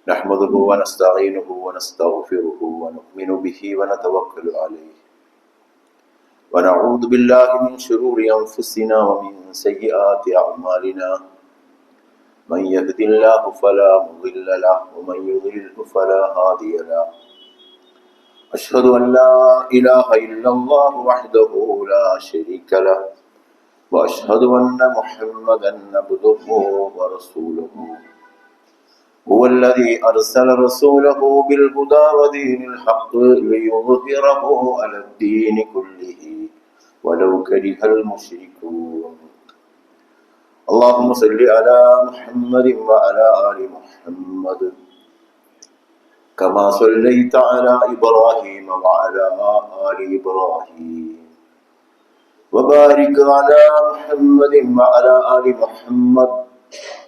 نحمده ونستعينه ونستغفره ونؤمن به ونتوكل عليه ونعوذ بالله من شرور أنفسنا ومن سيئات أعمالنا من يهد الله فلا مضل له ومن يضلل فلا هادي له أشهد أن لا إله إلا الله وحده لا شريك له وأشهد أن محمدا عبده ورسوله هو الذي أرسل رسوله بالهدى ودين الحق ليظهره على الدين كله ولو كره المشركون اللهم صل على محمد وعلى آل محمد كما صليت على إبراهيم وعلى آل إبراهيم وبارك على محمد وعلى آل محمد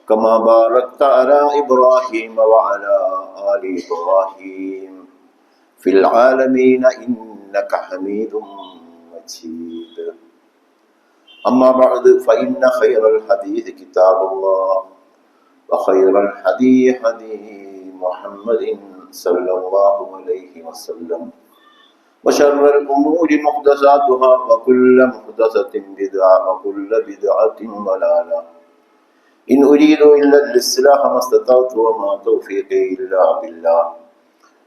كما باركت على إبراهيم وعلى آل إبراهيم في العالمين إنك حميد مجيد أما بعد فإن خير الحديث كتاب الله وخير الهدي هدي محمد صلى الله عليه وسلم وشر الأمور محدثاتها وكل محدثة بدعة وكل بدعة ضلالة إن أريد إلا الإصلاح ما استطعت وما توفيقي إلا بالله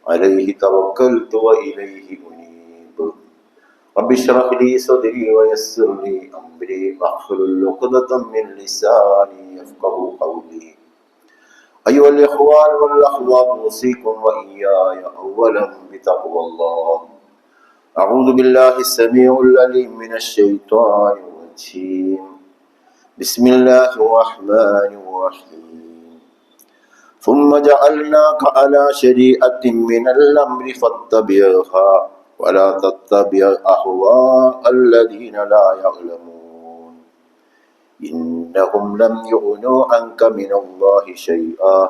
عليه توكلت وإليه أنيب رب اشرح لي صدري ويسر لي أمري واحلل عقدة من لساني يفقهوا قولي أيها الإخوان والأخوات أوصيكم وإياي أولا بتقوى الله أعوذ بالله السميع العليم من الشيطان الرجيم بسم الله الرحمن الرحيم ثم جعلناك على شريعة من الأمر فاتبعها ولا تتبع أهواء الذين لا يعلمون إنهم لم يغنوا عنك من الله شيئا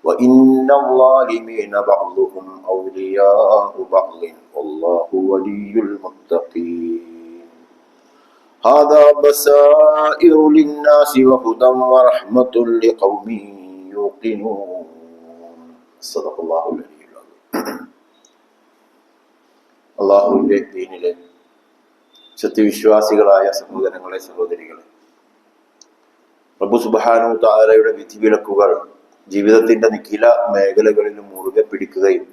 وإن الظالمين بعضهم أولياء بعض والله ولي المتقين هذا بصائر للناس وهدى ورحمة لقوم يوقنون صدق الله العلي العظيم അള്ളാഹുവിന്റെ ദീനിലെ സത്യവിശ്വാസികളായ സഹോദരങ്ങളെ സഹോദരികളെ, റബ്ബ് സുബ്ഹാനഹു തആലയുടെ വിധിവിലക്കുകൾ ജീവിതത്തിന്റെ നിഖില മേഖലകളിലും മുറുകെ പിടിക്കുകയും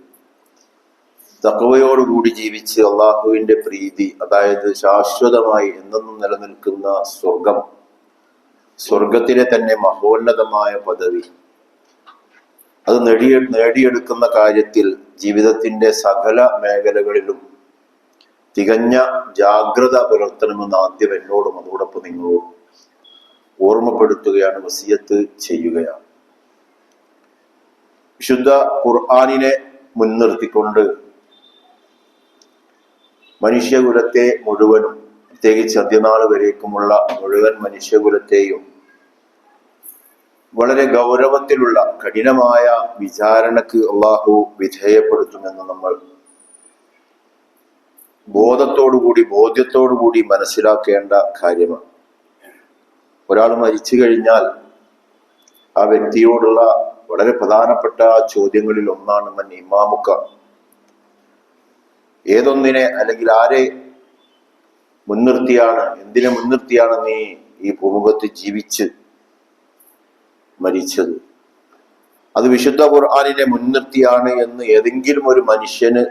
തഖ്വയോടുകൂടി ജീവിച്ച് അള്ളാഹുവിന്റെ പ്രീതി, അതായത് ശാശ്വതമായി എന്നെന്നും നിലനിൽക്കുന്ന സ്വർഗത്തിലെ തന്നെ മഹോന്നതമായ പദവി, അത് നേടിയെടുക്കുന്ന കാര്യത്തിൽ ജീവിതത്തിന്റെ സകല മേഖലകളിലും തികഞ്ഞ ജാഗ്രത പുലർത്തണമെന്ന് ആദ്യം എന്നോടും അതോടൊപ്പം നിങ്ങളോടും ഓർമ്മപ്പെടുത്തുകയാണ്, വസിയത്ത് ചെയ്യുകയാണ്. വിശുദ്ധ ഖുർആനിനെ മുൻനിർത്തിക്കൊണ്ട് മനുഷ്യകുലത്തെ മുഴുവനും, പ്രത്യേകിച്ച് അന്ത്യനാൾ വരേക്കുമുള്ള മുഴുവൻ മനുഷ്യകുലത്തെയും വളരെ ഗൗരവത്തിലുള്ള കഠിനമായ വിചാരണക്ക് അള്ളാഹു വിധേയപ്പെടുത്തുമെന്ന് നമ്മൾ ബോധ്യത്തോടുകൂടി മനസ്സിലാക്കേണ്ട കാര്യമാണ്. ഒരാൾ മരിച്ചു കഴിഞ്ഞാൽ ആ വ്യക്തിയോടുള്ള വളരെ പ്രധാനപ്പെട്ട ചോദ്യങ്ങളിൽ ഒന്നാണ് മൻ ഇമാമുക്ക, ഏതൊന്നിനെ അല്ലെങ്കിൽ ആരെ മുൻനിർത്തിയാണ്, എന്തിനെ മുൻനിർത്തിയാണ് നീ ഈ ഭൂമുഖത്ത് ജീവിച്ച് മരിച്ചത്? അത് വിശുദ്ധ ഖുർആനിനെ മുൻനിർത്തിയാണ് എന്ന് ഏതെങ്കിലും ഒരു മനുഷ്യന്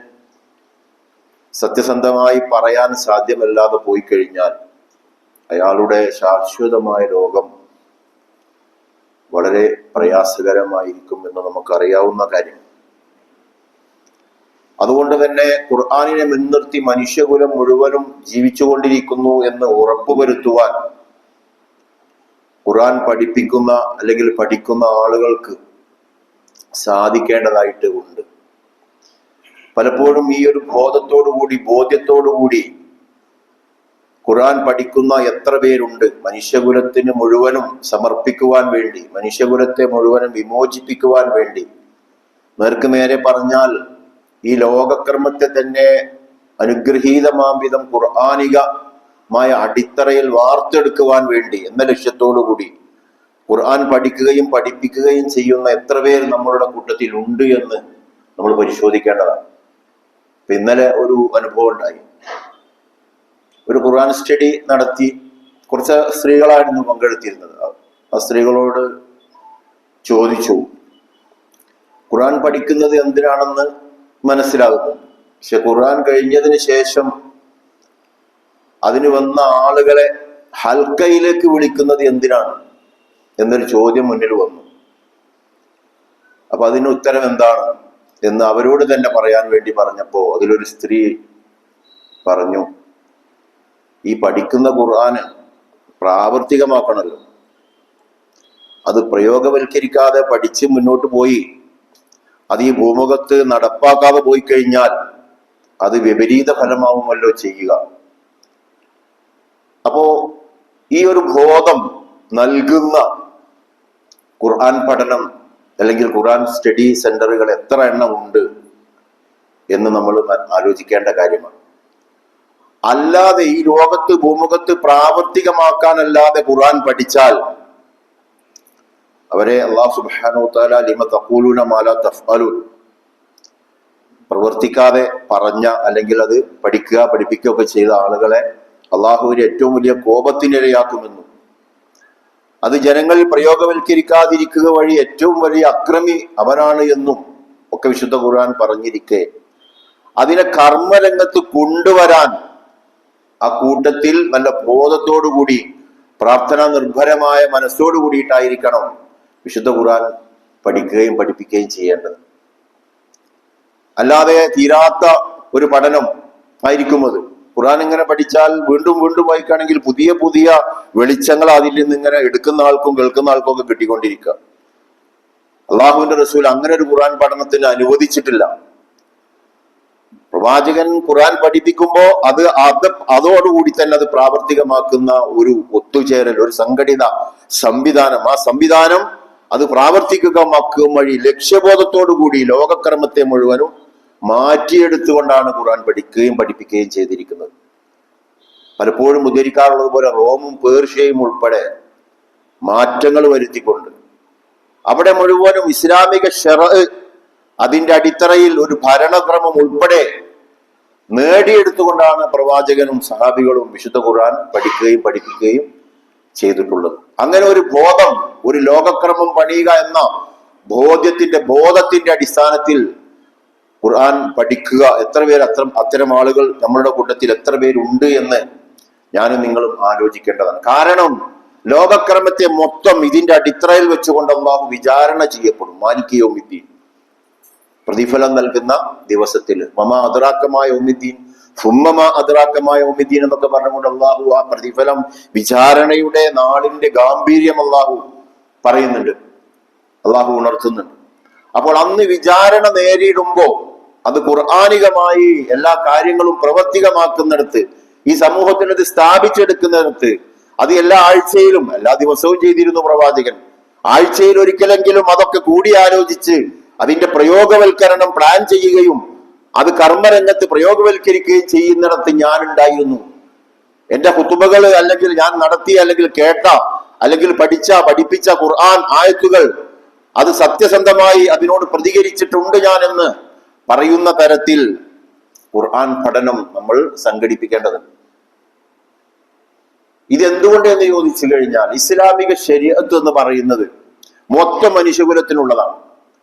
സത്യസന്ധമായി പറയാൻ സാധ്യമല്ലാതെ പോയി കഴിഞ്ഞാൽ അയാളുടെ ശാശ്വതമായ ലോകം വളരെ പ്രയാസകരമായിരിക്കും എന്ന് നമുക്കറിയാവുന്ന കാര്യം. അതുകൊണ്ട് തന്നെ ഖുർആനിനെ മുൻനിർത്തി മനുഷ്യകുലം മുഴുവനും ജീവിച്ചുകൊണ്ടിരിക്കുന്നു എന്ന് ഉറപ്പുവരുത്തുവാൻ ഖുർആൻ പഠിപ്പിക്കുന്ന അല്ലെങ്കിൽ പഠിക്കുന്ന ആളുകൾക്ക് സാധിക്കേണ്ടതായിട്ട് ഉണ്ട്. പലപ്പോഴും ഈ ഒരു ബോധ്യത്തോടുകൂടി ഖുർആൻ പഠിക്കുന്ന എത്ര പേരുണ്ട്? മനുഷ്യകുലത്തിന് മുഴുവനും സമർപ്പിക്കുവാൻ വേണ്ടി, മനുഷ്യകുലത്തെ മുഴുവനും വിമോചിപ്പിക്കുവാൻ വേണ്ടി, നേർക്കുനേരെ പറഞ്ഞാൽ ഈ ലോകക്രമത്തെ തന്നെ അനുഗ്രഹീതമാംവിധം ഖുർആനികമായ അടിത്തറയിൽ വാർത്തെടുക്കുവാൻ വേണ്ടി എന്ന ലക്ഷ്യത്തോടുകൂടി ഖുർആൻ പഠിക്കുകയും പഠിപ്പിക്കുകയും ചെയ്യുന്ന എത്ര പേർ നമ്മളുടെ കൂട്ടത്തിൽ ഉണ്ട് എന്ന് നമ്മൾ പരിശോധിക്കേണ്ടതാണ്. ഇന്നലെ ഒരു അനുഭവം ഉണ്ടായി. ഒരു ഖുർആൻ സ്റ്റഡി നടത്തി. കുറച്ച് സ്ത്രീകളായിരുന്നു പങ്കെടുത്തിരുന്നത്. ആ സ്ത്രീകളോട് ചോദിച്ചു, ഖുർആൻ പഠിക്കുന്നത് എന്തിനാണെന്ന് മനസ്സിലാകുന്നു, പക്ഷെ ഖുർആൻ കഴിഞ്ഞതിന് ശേഷം അതിന് വന്ന ആളുകളെ ഹൽക്കയിലേക്ക് വിളിക്കുന്നത് എന്തിനാണ് എന്നൊരു ചോദ്യം മുന്നിൽ വന്നു. അപ്പൊ അതിന് ഉത്തരം എന്താണ് എന്ന് അവരോട് തന്നെ പറയാൻ വേണ്ടി പറഞ്ഞപ്പോ അതിലൊരു സ്ത്രീ പറഞ്ഞു, ഈ പഠിക്കുന്ന ഖുർആന് പ്രാവർത്തികമാക്കണമല്ലോ. അത് പ്രയോഗവൽക്കരിക്കാതെ പഠിച്ച് മുന്നോട്ട് പോയി അത് ഈ ഭൂമുഖത്ത് നടപ്പാക്കാതെ പോയി കഴിഞ്ഞാൽ അത് വിപരീത ഫലമാവുമല്ലോ ചെയ്യുക. അപ്പോ ഈ ഒരു ബോധം നൽകുന്ന ഖുർആൻ പഠനം അല്ലെങ്കിൽ ഖുർആൻ സ്റ്റഡി സെന്ററുകൾ എത്ര എണ്ണം ഉണ്ട് എന്ന് നമ്മൾ ആലോചിക്കേണ്ട കാര്യമാണ്. അല്ലാതെ ഈ ലോകത്ത് ഭൂമുഖത്ത് പ്രാവർത്തികമാക്കാനല്ലാതെ ഖുർആൻ പഠിച്ചാൽ അവരെ അല്ലാഹു സുബ്ഹാനഹു വ തആല ലിമ തഖൂലൂന മാ ലാ തഫ്അലൂൻ, പ്രവർത്തിക്കാതെ പറഞ്ഞ അല്ലെങ്കിൽ അത് പഠിക്കുക പഠിപ്പിക്കുകയൊക്കെ ചെയ്ത ആളുകളെ അള്ളാഹുവിന്റെ ഏറ്റവും വലിയ കോപത്തിനിരയാക്കുമെന്നും അത് ജനങ്ങളിൽ പ്രയോഗവൽക്കരിക്കാതിരിക്കുക വഴി ഏറ്റവും വലിയ അക്രമി അവനാണ് എന്നും ഒക്കെ വിശുദ്ധ ഖുർആൻ പറഞ്ഞിരിക്കെ അതിനെ കർമ്മരംഗത്ത് കൊണ്ടുവരാൻ ആ കൂട്ടത്തിൽ നല്ല ബോധത്തോടുകൂടി പ്രാർത്ഥനാ നിർഭരമായ മനസ്സോടു കൂടിയിട്ടായിരിക്കണം വിശുദ്ധ ഖുർആൻ പഠിക്കുകയും പഠിപ്പിക്കുകയും ചെയ്യേണ്ടത്. അല്ലാതെ തീരാത്ത ഒരു പഠനം ആയിരിക്കും അത്. ഖുർആൻ ഇങ്ങനെ പഠിച്ചാൽ വീണ്ടും വീണ്ടും വായിക്കുകയാണെങ്കിൽ പുതിയ പുതിയ വെളിച്ചങ്ങൾ അതിൽ നിന്ന് ഇങ്ങനെ എടുക്കുന്ന ആൾക്കും കേൾക്കുന്ന ആൾക്കും ഒക്കെ കിട്ടിക്കൊണ്ടിരിക്കുക. അള്ളാഹുവിന്റെ റസൂൽ അങ്ങനെ ഒരു ഖുർആൻ പഠനത്തിന് അനുവദിച്ചിട്ടില്ല. പ്രവാചകൻ ഖുർആൻ പഠിപ്പിക്കുമ്പോ അതോടുകൂടി തന്നെ അത് പ്രാവർത്തികമാക്കുന്ന ഒരു ഒത്തുചേരൽ, ഒരു സംഘടിത സംവിധാനം, ആ സംവിധാനം അത് പ്രാവർത്തികമാക്കുക വഴി ലക്ഷ്യബോധത്തോടുകൂടി ലോകക്രമത്തെ മുഴുവനും മാറ്റിയെടുത്തുകൊണ്ടാണ് ഖുർആൻ പഠിക്കുകയും പഠിപ്പിക്കുകയും ചെയ്തിരിക്കുന്നത്. പലപ്പോഴും ഉദ്ധരിക്കാറുള്ളത് പോലെ റോമും പേർഷ്യയും ഉൾപ്പെടെ മാറ്റങ്ങൾ വരുത്തിക്കൊണ്ട് അവിടെ മുഴുവനും ഇസ്ലാമിക ശറഅ് അതിന്റെ അടിത്തറയിൽ ഒരു ഭരണക്രമം ഉൾപ്പെടെ നേടിയെടുത്തുകൊണ്ടാണ് പ്രവാചകനും സഹാബികളും വിശുദ്ധ ഖുർആൻ പഠിക്കുകയും പഠിപ്പിക്കുകയും ചെയ്തിട്ടുള്ളത്. അങ്ങനെ ഒരു ബോധം, ഒരു ലോകക്രമം പണിയുക എന്ന ബോധത്തിന്റെ അടിസ്ഥാനത്തിൽ ഖുർആൻ പഠിക്കുക എത്ര പേര് അത്തരം ആളുകൾ നമ്മളുടെ കൂട്ടത്തിൽ എത്ര പേരുണ്ട് എന്ന് ഞാനും നിങ്ങളും ആലോചിക്കേണ്ടതാണ്. കാരണം ലോകക്രമത്തെ മൊത്തം ഇതിന്റെ അടിത്തറയിൽ വെച്ചുകൊണ്ട് അല്ലാഹു വിചാരണ ചെയ്യപ്പെടും. മാലിക് യൗമിദ്ദീൻ, പ്രതിഫലം നൽകുന്ന ദിവസത്തിൽ. മമാ അദ്റാക്കമായ യൗമിദ്ദീൻ സുമ്മമാ അദ്റാക്കമായ യൗമിദ്ദീൻ എന്നൊക്കെ പറഞ്ഞുകൊണ്ട് അല്ലാഹു ആ പ്രതിഫലം, വിചാരണയുടെ നാളിന്റെ ഗാംഭീര്യം അല്ലാഹു പറയുന്നുണ്ട്, അല്ലാഹു ഉണർത്തുന്നുണ്ട്. അപ്പോൾ അന്ന് വിചാരണ നേരിടുമ്പോ അത് ഖുർആനികമായി എല്ലാ കാര്യങ്ങളും പ്രവർത്തികമാക്കുന്നിടത്ത്, ഈ സമൂഹത്തിൽ അത് സ്ഥാപിച്ചെടുക്കുന്നിടത്ത്, അത് എല്ലാ ആഴ്ചയിലും എല്ലാ ദിവസവും ചെയ്തിരുന്നു പ്രവാചകൻ. ആഴ്ചയിൽ ഒരിക്കലെങ്കിലും അതൊക്കെ കൂടിയാലോചിച്ച് അതിന്റെ പ്രയോഗവൽക്കരണം പ്ലാൻ ചെയ്യുകയും അത് കർമ്മരംഗത്ത് പ്രയോഗവൽക്കരിക്കുകയും ചെയ്യുന്നിടത്ത് ഞാൻ ഉണ്ടായിരുന്നു. എന്റെ ഖുതുബകൾ അല്ലെങ്കിൽ ഞാൻ നടത്തിയ അല്ലെങ്കിൽ കേട്ട അല്ലെങ്കിൽ പഠിപ്പിച്ച ഖുർആൻ ആയത്തുകൾ അത് സത്യസന്ധമായി അതിനോട് പ്രതികരിച്ചിട്ടുണ്ട് ഞാൻ എന്ന് പറയുന്ന തരത്തിൽ ഖുർആൻ പഠനം നമ്മൾ സംഘടിപ്പിക്കേണ്ടതുണ്ട്. ഇതെന്തുകൊണ്ട് എന്ന് ചോദിച്ചു കഴിഞ്ഞാൽ ഇസ്ലാമിക ശരീഅത്ത് എന്ന് പറയുന്നത് മൊത്തം മനുഷ്യകുലത്തിനുള്ളതാണ്.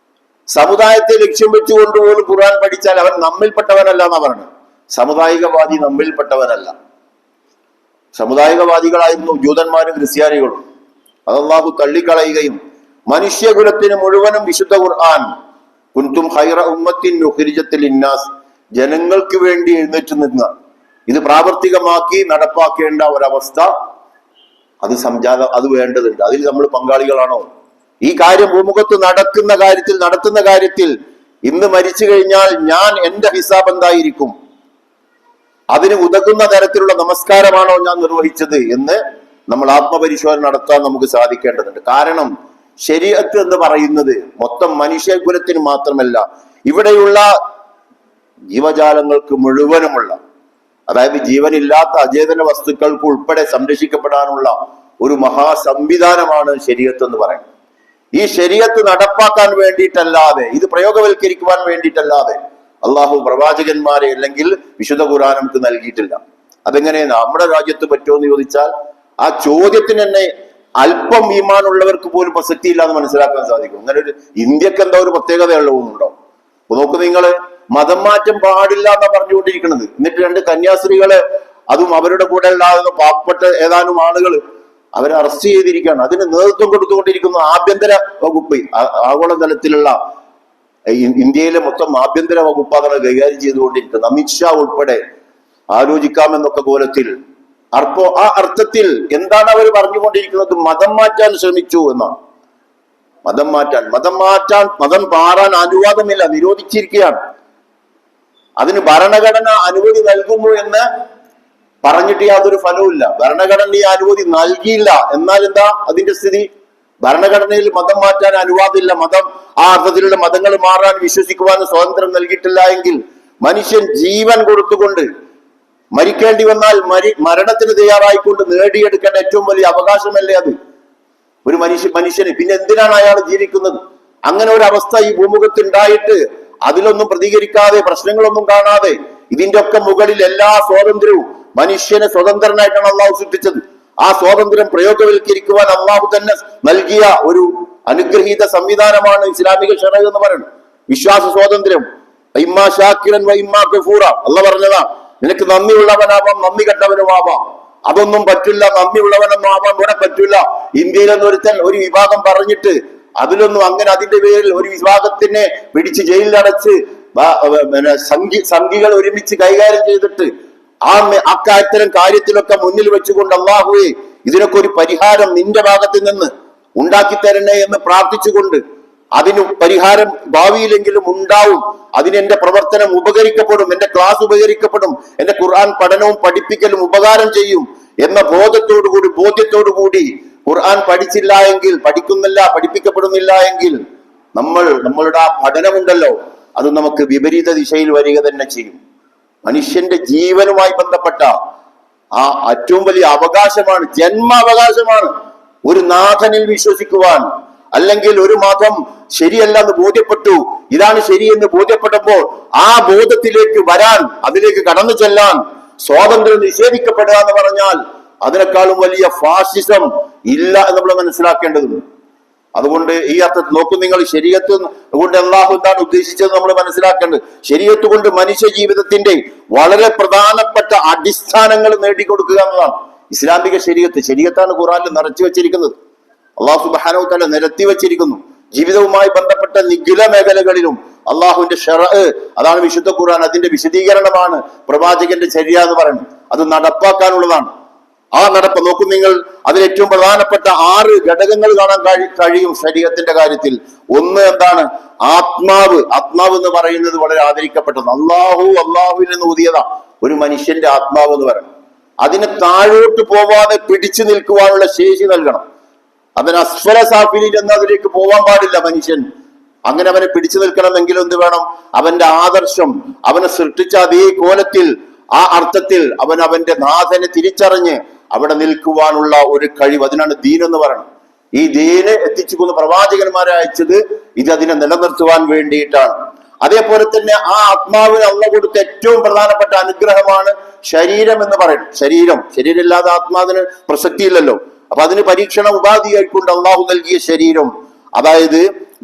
സമുദായത്തെ ലക്ഷ്യം വെച്ചുകൊണ്ട് പോലും ഖുർആൻ പഠിച്ചാൽ അവൻ നമ്മിൽപ്പെട്ടവനല്ല എന്നാ പറയുന്നത്. സാമുദായികവാദി നമ്മിൽപ്പെട്ടവനല്ല. സാമുദായികവാദികളായിരുന്നു ജൂതന്മാരും ക്രിസ്ത്യാനികളും. അത് അല്ലാഹു തള്ളിക്കളയുകയും മനുഷ്യകുലത്തിന് മുഴുവനും വിശുദ്ധ ഖുർആൻ കുൻതും ഖൈറ ഉമ്മത്തിൻ ഉഖ്രിജത്ത് ലിന്നാസ്, ജനങ്ങൾക്ക് വേണ്ടി എഴുന്നേറ്റ് നിന്ന ഇത് പ്രാവർത്തികമാക്കി നടപ്പാക്കേണ്ട ഒരവസ്ഥ അത് വേണ്ടതുണ്ട്. അതിൽ നമ്മൾ പങ്കാളികളാണോ? ഈ കാര്യം ഭൂമുഖത്ത് നടത്തുന്ന കാര്യത്തിൽ ഇന്ന് മരിച്ചു കഴിഞ്ഞാൽ എന്റെ ഹിസാബ് എന്തായിരിക്കും? അതിന് ഉതകുന്ന തരത്തിലുള്ള നമസ്കാരമാണോ ഞാൻ നിർവഹിച്ചത് എന്ന് നമ്മൾ ആത്മപരിശോധന നടത്താൻ നമുക്ക് സാധിക്കേണ്ടതുണ്ട്. കാരണം ശരീഅത്ത് എന്ന് പറയുന്നത് മൊത്തം മനുഷ്യകുലത്തിന് മാത്രമല്ല, ഇവിടെയുള്ള ജീവജാലങ്ങൾക്ക് മുഴുവനുമുള്ള, അതായത് ജീവനില്ലാത്ത അചേതന വസ്തുക്കൾക്ക് ഉൾപ്പെടെ സംരക്ഷിക്കപ്പെടാനുള്ള ഒരു മഹാസംവിധാനമാണ് ശരീഅത്ത് എന്ന് പറയുന്നത്. ഈ ശരീഅത്ത് നടപ്പാക്കാൻ വേണ്ടിയിട്ടല്ലാതെ, ഇത് പ്രയോഗവൽക്കരിക്കുവാൻ വേണ്ടിയിട്ടല്ലാതെ അള്ളാഹു പ്രവാചകന്മാരെ അല്ലെങ്കിൽ വിശുദ്ധ ഖുർആൻ നമുക്ക് നൽകിയിട്ടില്ല. അതെങ്ങനെ നമ്മുടെ രാജ്യത്ത് പറ്റുമോ എന്ന് ചോദിച്ചാൽ ആ ചോദ്യത്തിന് തന്നെ അല്പം ഈമാനുള്ളവർക്ക് പോലും പ്രസക്തിയില്ല എന്ന് മനസ്സിലാക്കാൻ സാധിക്കും. അങ്ങനെ ഒരു ഇന്ത്യക്ക് എന്താ ഒരു പ്രത്യേകതയുള്ളതുണ്ടോ? അപ്പൊ നോക്ക് നിങ്ങള്, മതം മാറ്റം പാടില്ല എന്നാ പറഞ്ഞുകൊണ്ടിരിക്കുന്നത്. എന്നിട്ട് രണ്ട് കന്യാസ്ത്രീകള്, അതും അവരുടെ കൂടെ അല്ലാതെ പാവപ്പെട്ട ഏതാനും ആളുകൾ അവരെ അറസ്റ്റ് ചെയ്തിരിക്കുകയാണ്. അതിന് നേതൃത്വം കൊടുത്തുകൊണ്ടിരിക്കുന്ന ആഭ്യന്തര വകുപ്പ്, ആഗോളതലത്തിലുള്ള ഇന്ത്യയിലെ മൊത്തം ആഭ്യന്തര വകുപ്പ് അതാണ് കൈകാര്യം ചെയ്തുകൊണ്ടിരിക്കുന്നത്. അമിത്ഷാ ഉൾപ്പെടെ ആലോചിക്കാമെന്നൊക്കെ കോലത്തിൽ. അപ്പോ ആ അർത്ഥത്തിൽ എന്താണ് അവർ പറഞ്ഞുകൊണ്ടിരിക്കുന്നത്? മതം മാറ്റാൻ ശ്രമിച്ചു എന്നാണ്. മതം മാറാൻ അനുവാദമില്ല, നിരോധിച്ചിരിക്കുകയാണ്. അതിന് ഭരണഘടന അനുമതി നൽകുന്നു എന്ന് പറഞ്ഞിട്ട് യാതൊരു ഫലവുമില്ല. ഭരണഘടന ഈ അനുമതി നൽകിയില്ല. എന്നാൽ എന്താ അതിന്റെ സ്ഥിതി? ഭരണഘടനയിൽ മതം മാറ്റാൻ അനുവാദമില്ല. മതം ആ അർത്ഥത്തിലുള്ള മതങ്ങൾ മാറാൻ വിശ്വസിക്കുവാനും സ്വാതന്ത്ര്യം നൽകിയിട്ടില്ല എങ്കിൽ മനുഷ്യൻ ജീവൻ കൊടുത്തുകൊണ്ട് മരിക്കേണ്ടി വന്നാൽ മരണത്തിന് തയ്യാറായിക്കൊണ്ട് നേടിയെടുക്കേണ്ട ഏറ്റവും വലിയ അവകാശമല്ലേ അത് ഒരു മനുഷ്യന്? പിന്നെ എന്തിനാണ് അയാൾ ജീവിക്കുന്നത്? അങ്ങനെ ഒരു അവസ്ഥ ഈ ഭൂമുഖത്ത് ഉണ്ടായിട്ട് അതിലൊന്നും പ്രതികരിക്കാതെ, പ്രശ്നങ്ങളൊന്നും കാണാതെ, ഇതിന്റെ ഒക്കെ മുകളിൽ എല്ലാ സ്വാതന്ത്ര്യവും, മനുഷ്യനെ സ്വതന്ത്രനായിട്ടാണ് അള്ളാഹു സൃഷ്ടിച്ചത്. ആ സ്വാതന്ത്ര്യം പ്രയോഗവൽക്കരിക്കുവാൻ അള്ളാഹു തന്നെ നൽകിയ ഒരു അനുഗ്രഹീത സംവിധാനമാണ് ഇസ്ലാമിക ശറഅ് എന്ന് പറയുന്നത്. വിശ്വാസ സ്വാതന്ത്ര്യം. ഇമ്മാ ശാക്കിറൻ വ ഇമ്മാ കഫൂറ. അള്ളാഹ് പറഞ്ഞതാ, നിനക്ക് നന്ദിയുള്ളവനാവാം, നന്ദി കെട്ടവനുമാവാം. അതൊന്നും പറ്റില്ല, നന്ദിയുള്ളവനൊന്നും ആവാൻ ഇവിടെ പറ്റില്ല. ഇന്ത്യയിലെന്ന് ഒരു വിഭാഗം പറഞ്ഞിട്ട് അതിലൊന്നും അങ്ങനെ അതിന്റെ പേരിൽ ഒരു വിഭാഗത്തിനെ പിടിച്ച് ജയിലിലടച്ച് സംഘികൾ ഒരുമിച്ച് കൈകാര്യം ചെയ്തിട്ട് അക്കാര്യത്തിലും കാര്യത്തിലൊക്കെ മുന്നിൽ വെച്ചുകൊണ്ട് അല്ലാഹുവേ ഇതിനൊക്കെ ഒരു പരിഹാരം നിന്റെ ഭാഗത്ത് നിന്ന് ഉണ്ടാക്കി തരണേ എന്ന് പ്രാർത്ഥിച്ചുകൊണ്ട് അതിന് പരിഹാരം ഭാവിയിലെങ്കിലും ഉണ്ടാവും, അതിന് എന്റെ പ്രവർത്തനം ഉപകരിക്കപ്പെടും, എന്റെ ക്ലാസ് ഉപകരിക്കപ്പെടും, എന്റെ ഖുർആൻ പഠനവും പഠിപ്പിക്കലും ഉപകാരം ചെയ്യും എന്ന ബോധ്യത്തോടുകൂടി ഖുർആൻ പഠിച്ചില്ല എങ്കിൽ, പഠിപ്പിക്കപ്പെടുന്നില്ല എങ്കിൽ നമ്മളുടെ ആ പഠനമുണ്ടല്ലോ അത് നമുക്ക് വിപരീത ദിശയിൽ വരിക തന്നെ ചെയ്യും. മനുഷ്യന്റെ ജീവനുമായി ബന്ധപ്പെട്ട ആ ഏറ്റവും വലിയ അവകാശമാണ്, ജന്മാവകാശമാണ് ഒരു നാഥനിൽ വിശ്വസിക്കുവാൻ. അല്ലെങ്കിൽ ഒരു മതം ശരിയല്ല എന്ന് ബോധ്യപ്പെട്ടു, ഇതാണ് ശരിയെന്ന് ബോധ്യപ്പെട്ടപ്പോൾ ആ ബോധത്തിലേക്ക് വരാൻ, അതിലേക്ക് കടന്നു ചെല്ലാൻ സ്വാതന്ത്ര്യം നിഷേധിക്കപ്പെടുക എന്ന് പറഞ്ഞാൽ അതിനേക്കാളും വലിയ ഫാഷിസം ഇല്ല എന്ന് നമ്മൾ മനസ്സിലാക്കേണ്ടതുണ്ട്. അതുകൊണ്ട് ഈ അർത്ഥത്തിൽ നോക്കും നിങ്ങൾ, ശരീഅത്ത് കൊണ്ട് അല്ലാഹു എന്താണ് ഉദ്ദേശിച്ചത് നമ്മൾ മനസ്സിലാക്കേണ്ടത്. ശരീഅത്ത് കൊണ്ട് മനുഷ്യ ജീവിതത്തിന്റെ വളരെ പ്രധാനപ്പെട്ട അടിസ്ഥാനങ്ങൾ നേടിക്കൊടുക്കുക എന്നതാണ് ഇസ്ലാമിക ശരീഅത്താണ് ഖുർആനിൽ നിറച്ചു വെച്ചിരിക്കുന്നത്. അല്ലാഹു സുബ്ഹാനഹു വ തആല നിരത്തി വെച്ചിരിക്കുന്നു. ജീവിതവുമായി ബന്ധപ്പെട്ട നിഖില മേഖലകളിലും അള്ളാഹുവിന്റെ ശറഅ്, അതാണ് വിശുദ്ധ ഖുർആൻ. അതിന്റെ വിശദീകരണമാണ് പ്രവാചകന്റെ ചര്യ എന്ന് പറയുന്നത്. അത് നടപ്പാക്കാനുള്ളതാണ്. ആ നടപ്പ് നോക്കും നിങ്ങൾ, അതിൽ ഏറ്റവും പ്രധാനപ്പെട്ട 6 ഘടകങ്ങൾ കാണാൻ കഴിയും ശരീഅത്തിന്റെ കാര്യത്തിൽ. ഒന്ന് എന്താണ്? ആത്മാവ് എന്ന് പറയുന്നത് വളരെ ആദരിക്കപ്പെട്ടത്. അള്ളാഹുവിൽ നിന്ന് ഊതിയതാ ഒരു മനുഷ്യന്റെ ആത്മാവ് എന്ന് പറയുന്നത്. അതിന് താഴോട്ട് പോവാതെ പിടിച്ചു നിൽക്കുവാനുള്ള ശേഷി നൽകണം. അതിന് അസ്ഫല സാഫിലിൽ എന്ന് അതിലേക്ക് പോവാൻ പാടില്ല മനുഷ്യൻ. അങ്ങനെ അവനെ പിടിച്ചു നിൽക്കണമെങ്കിൽ എന്ത് വേണം? അവന്റെ ആദർശം, അവനെ സൃഷ്ടിച്ച അതേ കോലത്തിൽ, ആ അർത്ഥത്തിൽ അവന്റെ നാഥനെ തിരിച്ചറിഞ്ഞ് അവിടെ നിൽക്കുവാനുള്ള ഒരു കഴിവ്, അതിനാണ് ദീൻ എന്ന് പറയുന്നത്. ഈ ദീന് എത്തിച്ചുകൊണ്ട് പ്രവാചകന്മാരെ അയച്ചത് അതിനെ നിലനിർത്തുവാൻ വേണ്ടിയിട്ടാണ്. അതേപോലെ തന്നെ ആ ആത്മാവിന് അള്ളാഹു കൊടുത്ത ഏറ്റവും പ്രധാനപ്പെട്ട അനുഗ്രഹമാണ് ശരീരം എന്ന് പറയുന്നത്. ശരീരം ഇല്ലാതെ ആത്മാവിന് പ്രസക്തിയില്ലല്ലോ. അപ്പൊ അതിന് പരീക്ഷണ ഉപാധിയായിക്കൊണ്ട് അള്ളാഹു നൽകിയ ശരീരം, അതായത്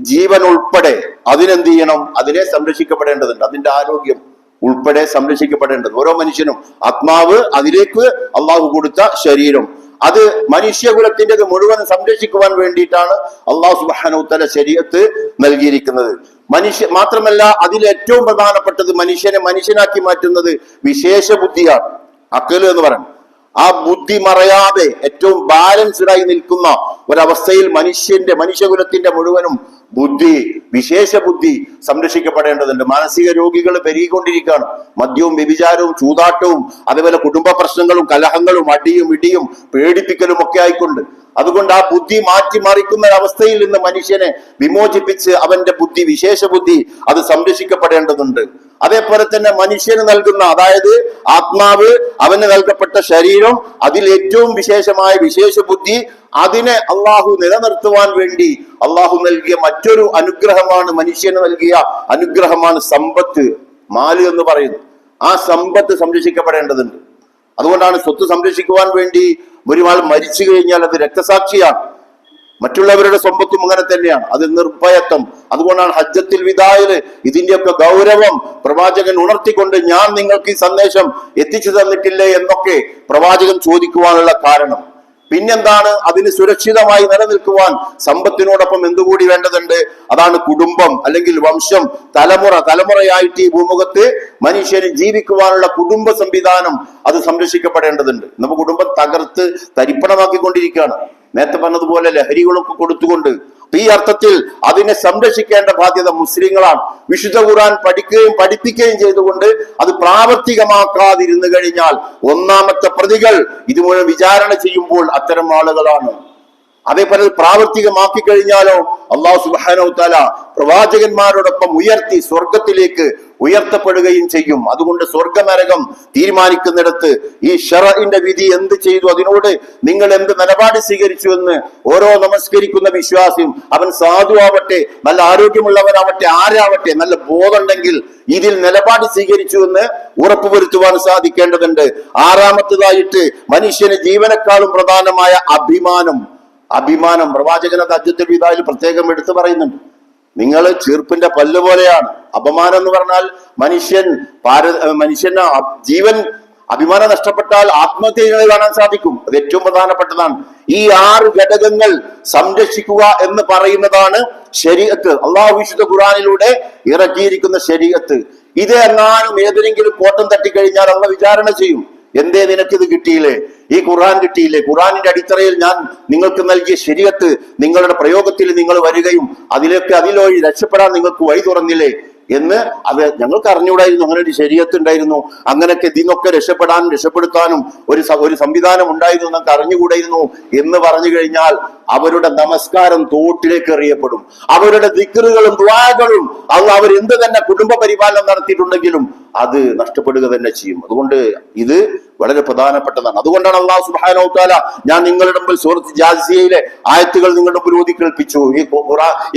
ജീവൻ ഉൾപ്പെടെ അതിനെന്ത് ചെയ്യണം? അതിനെ സംരക്ഷിക്കപ്പെടേണ്ടതുണ്ട്. അതിന്റെ ആരോഗ്യം ഉൾപ്പെടെ സംരക്ഷിക്കപ്പെടേണ്ടത് ഓരോ മനുഷ്യനും. ആത്മാവ്, അതിലേക്ക് അള്ളാഹു കൊടുത്ത ശരീരം, അത് മനുഷ്യകുലത്തിൻ്റെത് മുഴുവൻ സംരക്ഷിക്കുവാൻ വേണ്ടിയിട്ടാണ് അള്ളാഹു സുബ്ഹാനഹു വ തആല ശരീഅത്ത് നൽകിയിരിക്കുന്നത്. മാത്രമല്ല അതിൽ ഏറ്റവും പ്രധാനപ്പെട്ടത് മനുഷ്യനെ മനുഷ്യനാക്കി മാറ്റുന്നത് വിശേഷ ബുദ്ധിയാണ്. അഖൽ എന്ന് പറയുന്നത് ആ ബുദ്ധി മറയാതെ ഏറ്റവും ബാലൻസ്ഡ് ആയി നിൽക്കുന്ന ഒരവസ്ഥയിൽ മനുഷ്യകുലത്തിന്റെ മുഴുവനും വിശേഷ ബുദ്ധി സംരക്ഷിക്കപ്പെടേണ്ടതുണ്ട്. മാനസിക രോഗികൾ പെരുകിക്കൊണ്ടിരിക്കുകയാണ്. മദ്യവും വ്യഭിചാരവും ചൂതാട്ടവും അതേപോലെ കുടുംബ പ്രശ്നങ്ങളും കലഹങ്ങളും അടിയും ഇടിയും പേടിപ്പിക്കലും ഒക്കെ ആയിക്കൊണ്ട് അതുകൊണ്ട് ആ ബുദ്ധി മാറ്റിമറിക്കുന്ന അവസ്ഥയിൽ നിന്ന് മനുഷ്യനെ വിമോചിപ്പിച്ച് അവന്റെ ബുദ്ധി, വിശേഷ ബുദ്ധി, അത് സംരക്ഷിക്കപ്പെടേണ്ടതുണ്ട്. അതേപോലെ തന്നെ മനുഷ്യന് നൽകുന്ന, അതായത് ആത്മാവ്, അവന് നൽകപ്പെട്ട ശരീരം, അതിൽ ഏറ്റവും വിശേഷമായ വിശേഷ ബുദ്ധി, അതിനെ അള്ളാഹു നിലനിർത്തുവാൻ വേണ്ടി അള്ളാഹു നൽകിയ മറ്റൊരു അനുഗ്രഹമാണ്, മനുഷ്യന് നൽകിയ അനുഗ്രഹമാണ് സമ്പത്ത്, മാല് എന്ന് പറയുന്നു. ആ സമ്പത്ത് സംരക്ഷിക്കപ്പെടേണ്ടതുണ്ട്. അതുകൊണ്ടാണ് സ്വത്ത് സംരക്ഷിക്കുവാൻ വേണ്ടി ഒരാൾ മരിച്ചു കഴിഞ്ഞാൽ അത് രക്തസാക്ഷിയാണ്. മറ്റുള്ളവരുടെ സമ്പത്തും അങ്ങനെ തന്നെയാണ്, അത് നിർഭയത്വം. അതുകൊണ്ടാണ് ഹജ്ജത്തിൽ വിദായില് ഇതിന്റെയൊക്കെ ഗൗരവം പ്രവാചകൻ ഉണർത്തിക്കൊണ്ട്, ഞാൻ നിങ്ങൾക്ക് ഈ സന്ദേശം എത്തിച്ചു തന്നിട്ടില്ലേ എന്നൊക്കെ പ്രവാചകൻ ചോദിക്കുവാനുള്ള കാരണം. പിന്നെന്താണ്? അതിന് സുരക്ഷിതമായി നിലനിൽക്കുവാൻ സമ്പത്തിനോടൊപ്പം എന്തുകൂടി വേണ്ടതുണ്ട്? അതാണ് കുടുംബം, അല്ലെങ്കിൽ വംശം, തലമുറയായിട്ട് ഈ ഭൂമുഖത്ത് മനുഷ്യന് ജീവിക്കുവാനുള്ള കുടുംബ സംവിധാനം അത് സംരക്ഷിക്കപ്പെടേണ്ടതുണ്ട്. നമുക്ക് കുടുംബം തകർത്ത് തരിപ്പണമാക്കിക്കൊണ്ടിരിക്കുകയാണ്. നേരത്തെ പറഞ്ഞതുപോലെ ലഹരികളൊക്കെ കൊടുത്തുകൊണ്ട്. ഈ അർത്ഥത്തിൽ അതിനെ സംരക്ഷിക്കേണ്ട ബാധ്യത മുസ്ലിങ്ങളാണ്. വിശുദ്ധ ഖുർആൻ പഠിക്കുകയും പഠിപ്പിക്കുകയും ചെയ്തുകൊണ്ട് അത് പ്രാവർത്തികമാക്കാതിരുന്നു കഴിഞ്ഞാൽ ഒന്നാമത്തെ പ്രതികൾ ഇത് മുഴുവൻ വിചാരണ ചെയ്യുമ്പോൾ അത്തരം ആളുകളാണ്. അതേപോലെ പ്രാവർത്തികമാക്കി കഴിഞ്ഞാലോ അല്ലാഹു സുബ്ഹാനഹു തആല പ്രവാചകന്മാരോടൊപ്പം ഉയർത്തി സ്വർഗത്തിലേക്ക് ഉയർത്തപ്പെടുകയും ചെയ്യും. അതുകൊണ്ട് സ്വർഗനരകം തീരുമാനിക്കുന്നിടത്ത് ഈ ശറഇന്റെ വിധി എന്ത് ചെയ്തു, അതിനോട് നിങ്ങൾ എന്ത് നിലപാട് സ്വീകരിച്ചു എന്ന് ഓരോ നമസ്കരിക്കുന്ന വിശ്വാസിയും, അവൻ സാധുവാവട്ടെ, നല്ല ആരോഗ്യമുള്ളവനാവട്ടെ, ആരാവട്ടെ, നല്ല ബോധമുണ്ടെങ്കിൽ ഇതിൽ നിലപാട് സ്വീകരിച്ചു എന്ന് ഉറപ്പുവരുത്തുവാൻ സാധിക്കേണ്ടതുണ്ട്. ആറാമത്തേതായിട്ട് മനുഷ്യന് ജീവനേക്കാളും പ്രധാനമായ അഭിമാനം പ്രവാചകൻ അത് ഹജ്ജത്തുൽ വിദായിൽ പ്രത്യേകം എടുത്തു പറയുന്നുണ്ട്. നിങ്ങൾ ചീർപ്പിന്റെ പല്ല് പോലെയാണ്. അപമാനം എന്ന് പറഞ്ഞാൽ മനുഷ്യന് ജീവൻ, അഭിമാനം നഷ്ടപ്പെട്ടാൽ ആത്മഹത്യകളെ കാണാൻ സാധിക്കും. അത് ഏറ്റവും പ്രധാനപ്പെട്ടതാണ്. ഈ 6 ഘടകങ്ങൾ സംരക്ഷിക്കുക എന്ന് പറയുന്നതാണ് ശരീഅത്ത്, അള്ളാഹു വിശുദ്ധ ഖുർആനിലൂടെ ഇറക്കിയിരിക്കുന്ന ശരീഅത്ത്. ഇത് എങ്ങാനും ഏതെങ്കിലും കോട്ടം തട്ടിക്കഴിഞ്ഞാൽ അള്ളാഹു വിചാരണ ചെയ്യും. എന്തേ നിനക്കിത് കിട്ടിയില്ലേ, ഈ ഖുർആൻ കിട്ടിയില്ലേ, ഖുർആനിന്റെ അടിത്തറയിൽ ഞാൻ നിങ്ങൾക്ക് നൽകിയ ശരീഅത്ത് നിങ്ങളുടെ പ്രയോഗത്തിൽ നിങ്ങൾ വരികയും അതിലൊഴി രക്ഷപ്പെടാൻ നിങ്ങൾക്ക് വഴി തുറന്നില്ലേ എന്ന്. അത് ഞങ്ങൾക്ക് അറിഞ്ഞുകൂടായിരുന്നു, അങ്ങനെ ഒരു ശരീഅത്ത് ഉണ്ടായിരുന്നു, അങ്ങനെയൊക്കെ ഇതിനൊക്കെ രക്ഷപ്പെടുത്താനും ഒരു സംവിധാനം ഉണ്ടായിരുന്നു, നമുക്ക് അറിഞ്ഞുകൂടായിരുന്നു എന്ന് പറഞ്ഞു കഴിഞ്ഞാൽ അവരുടെ നമസ്കാരം തോട്ടിലേക്ക് എറിയപ്പെടും. അവരുടെ ദിക്റുകളും ദുആകളും അവരെന്ത് തന്നെ കുടുംബ പരിപാലനം നടത്തിയിട്ടുണ്ടെങ്കിലും അത് നഷ്ടപ്പെടുക തന്നെ ചെയ്യും. അതുകൊണ്ട് ഇത് വളരെ പ്രധാനപ്പെട്ടതാണ്. അതുകൊണ്ടാണ് അല്ലാഹു സുബ്ഹാനഹു തആല ഞാൻ നിങ്ങളുടെ മുമ്പിൽ സൂറത്ത് ജാസിയയിലെ ആയത്തുകൾ നിങ്ങളുടെ മുമ്പിൽ ഓതി കേൾപ്പിച്ചു.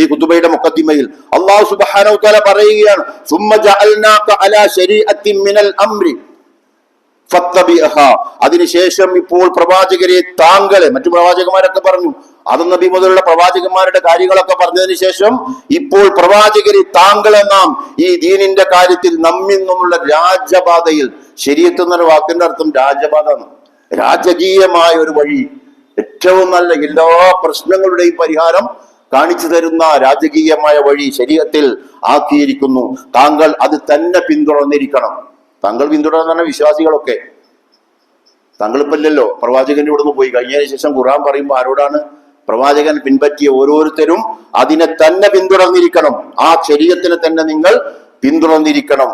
ഈ ഖുതുബയുടെ മുഖദ്ദിമയിൽ അല്ലാഹു സുബ്ഹാനഹു തആല പറയുകയാണ്, സുമ്മ ജഅൽനാക അലാ ശരീഅത്തിൻ മിനൽ അംരി ഫത്തബിഅഹാ. അതിനുശേഷം ഇപ്പോൾ പ്രവാചകരെ താങ്കളെ, മറ്റു പ്രവാചകന്മാരൊക്കെ പറഞ്ഞു, ആദം നബി മുതലുള്ള പ്രവാചകന്മാരുടെ കാര്യങ്ങളൊക്കെ പറഞ്ഞതിന് ശേഷം ഇപ്പോൾ പ്രവാചകരെ താങ്കളെ നാം ഈ ദീനിന്റെ കാര്യത്തിൽ നമ്മിൽ നിന്നുള്ള രാജപാതയിൽ, ശരീഅത്ത് എന്നൊരു വാക്കിന്റെ അർത്ഥം രാജപാത ആണ്, രാജകീയമായ ഒരു വഴി, ഏറ്റവും നല്ല എല്ലാ പ്രശ്നങ്ങളുടെയും പരിഹാരം കാണിച്ചു തരുന്ന രാജകീയമായ വഴി ശരീഅത്തിൽ ആക്കിയിരിക്കുന്നു. താങ്കൾ അത് തന്നെ പിന്തുടർന്നിരിക്കണം. താങ്കൾ പിന്തുടർന്ന വിശ്വാസികളൊക്കെ, താങ്കളിപ്പല്ലോ പ്രവാചകന്റെ ഇവിടെ നിന്ന് പോയി കഴിഞ്ഞതിന് ശേഷം ഖുർആൻ പറയുമ്പോൾ ആരോടാണ്? പ്രവാചകൻ പിൻപറ്റിയ ഓരോരുത്തരും അതിനെ തന്നെ പിന്തുടർന്നിരിക്കണം. ആ ശരീഅത്തിനെ തന്നെ നിങ്ങൾ പിന്തുടർന്നിരിക്കണം.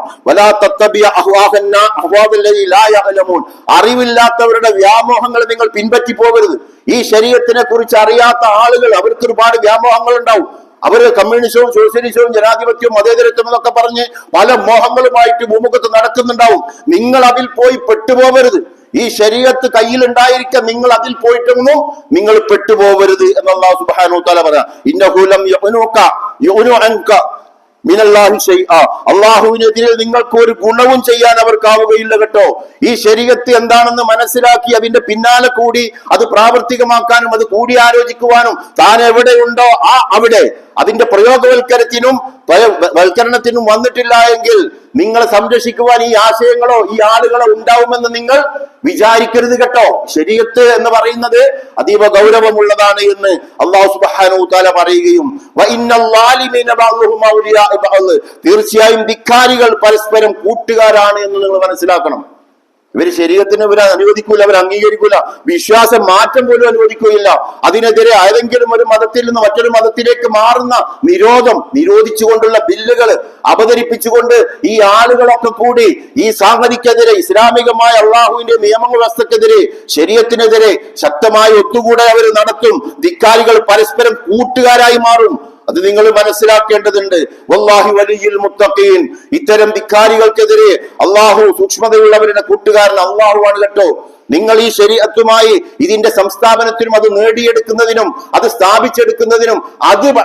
അറിവില്ലാത്തവരുടെ വ്യാമോഹങ്ങൾ നിങ്ങൾ പിൻപറ്റി പോകരുത്. ഈ ശരീഅത്തിനെ കുറിച്ച് അറിയാത്ത ആളുകൾ, അവർക്ക് ഒരുപാട് വ്യാമോഹങ്ങൾ ഉണ്ടാവും. അവര് കമ്മ്യൂണിസവും സോഷ്യലിസവും ജനാധിപത്യവും മതേതരത്വം എന്നൊക്കെ പറഞ്ഞ് പല മോഹങ്ങളുമായിട്ട് ഭൂമുഖത്ത് നടക്കുന്നുണ്ടാവും. നിങ്ങൾ അതിൽ പോയി പെട്ടുപോകരുത്. ഈ ശരീഅത്ത് കയ്യിലുണ്ടായിരിക്കുക, നിങ്ങൾ അതിൽ പോയിട്ടൊന്നും നിങ്ങൾ പെട്ടുപോകരുത് എന്ന് അല്ലാഹു സുബ്ഹാനഹു തആല പറയാം. ഇന്നഹു ലം യുഅ്നു അൻക മിനല്ലാഹി ശൈഅ. അല്ലാഹുവിനെതിരെ നിങ്ങൾക്ക് ഒരു ഗുണവും ചെയ്യാൻ അവർക്കാവുകയില്ല കേട്ടോ. ഈ ശരീഅത്ത് എന്താണെന്ന് മനസ്സിലാക്കി അതിന്റെ പിന്നാലെ കൂടി അത് പ്രാവർത്തികമാക്കാനും അത് കൂടി ആലോചിക്കുവാനും താൻ എവിടെയുണ്ടോ അവിടെ അതിന്റെ വൽക്കരണത്തിനും വന്നിട്ടില്ല എങ്കിൽ നിങ്ങളെ സംരക്ഷിക്കുവാൻ ഈ ആശയങ്ങളോ ഈ ആളുകളോ ഉണ്ടാവുമെന്ന് നിങ്ങൾ വിചാരിക്കരുത് കേട്ടോ. ശരീഅത്ത് എന്ന് പറയുന്നത് അതീവ ഗൗരവമുള്ളതാണ് എന്ന് അല്ലാഹു സുബ്ഹാനഹു തആല പറയുകയും തീർച്ചയായും ധിക്കാരികൾ പരസ്പരം കൂട്ടുകാരാണ് എന്ന് നിങ്ങൾ മനസ്സിലാക്കണം. ഇവര് ശരീരത്തിന് ഇവർ അനുവദിക്കൂല, അവർ അംഗീകരിക്കൂല, വിശ്വാസം മാറ്റം പോലും അനുവദിക്കുകയില്ല. അതിനെതിരെ ഏതെങ്കിലും ഒരു മതത്തിൽ നിന്ന് മറ്റൊരു മതത്തിലേക്ക് മാറുന്ന നിരോധിച്ചുകൊണ്ടുള്ള ബില്ലുകൾ അവതരിപ്പിച്ചുകൊണ്ട് ഈ ആളുകളൊക്കെ കൂടി ഈ സാഹചര്യക്കെതിരെ, ഇസ്ലാമികമായ അള്ളാഹുവിന്റെ നിയമ വ്യവസ്ഥക്കെതിരെ, ശരീഅത്തിനെതിരെ ശക്തമായി ഒത്തുകൂടെ അവർ നടത്തും. ധിക്കാരികൾ പരസ്പരം കൂട്ടുകാരായി മാറും. അത് നിങ്ങൾ മനസ്സിലാക്കേണ്ടതുണ്ട്. വല്ലാഹി വലിയുൽ മുത്തഖീൻ, ഇത്തരം ധിക്കാരികൾക്കെതിരെ അള്ളാഹു സൂക്ഷ്മതയുള്ളവരുടെ കൂട്ടുകാരൻ അള്ളാഹുവാണ് കേട്ടോ. നിങ്ങൾ ഈ ശരീഅത്തുമായി ഇതിന്റെ സംസ്ഥാപനത്തിനും അത് നേടിയെടുക്കുന്നതിനും അത് സ്ഥാപിച്ചെടുക്കുന്നതിനും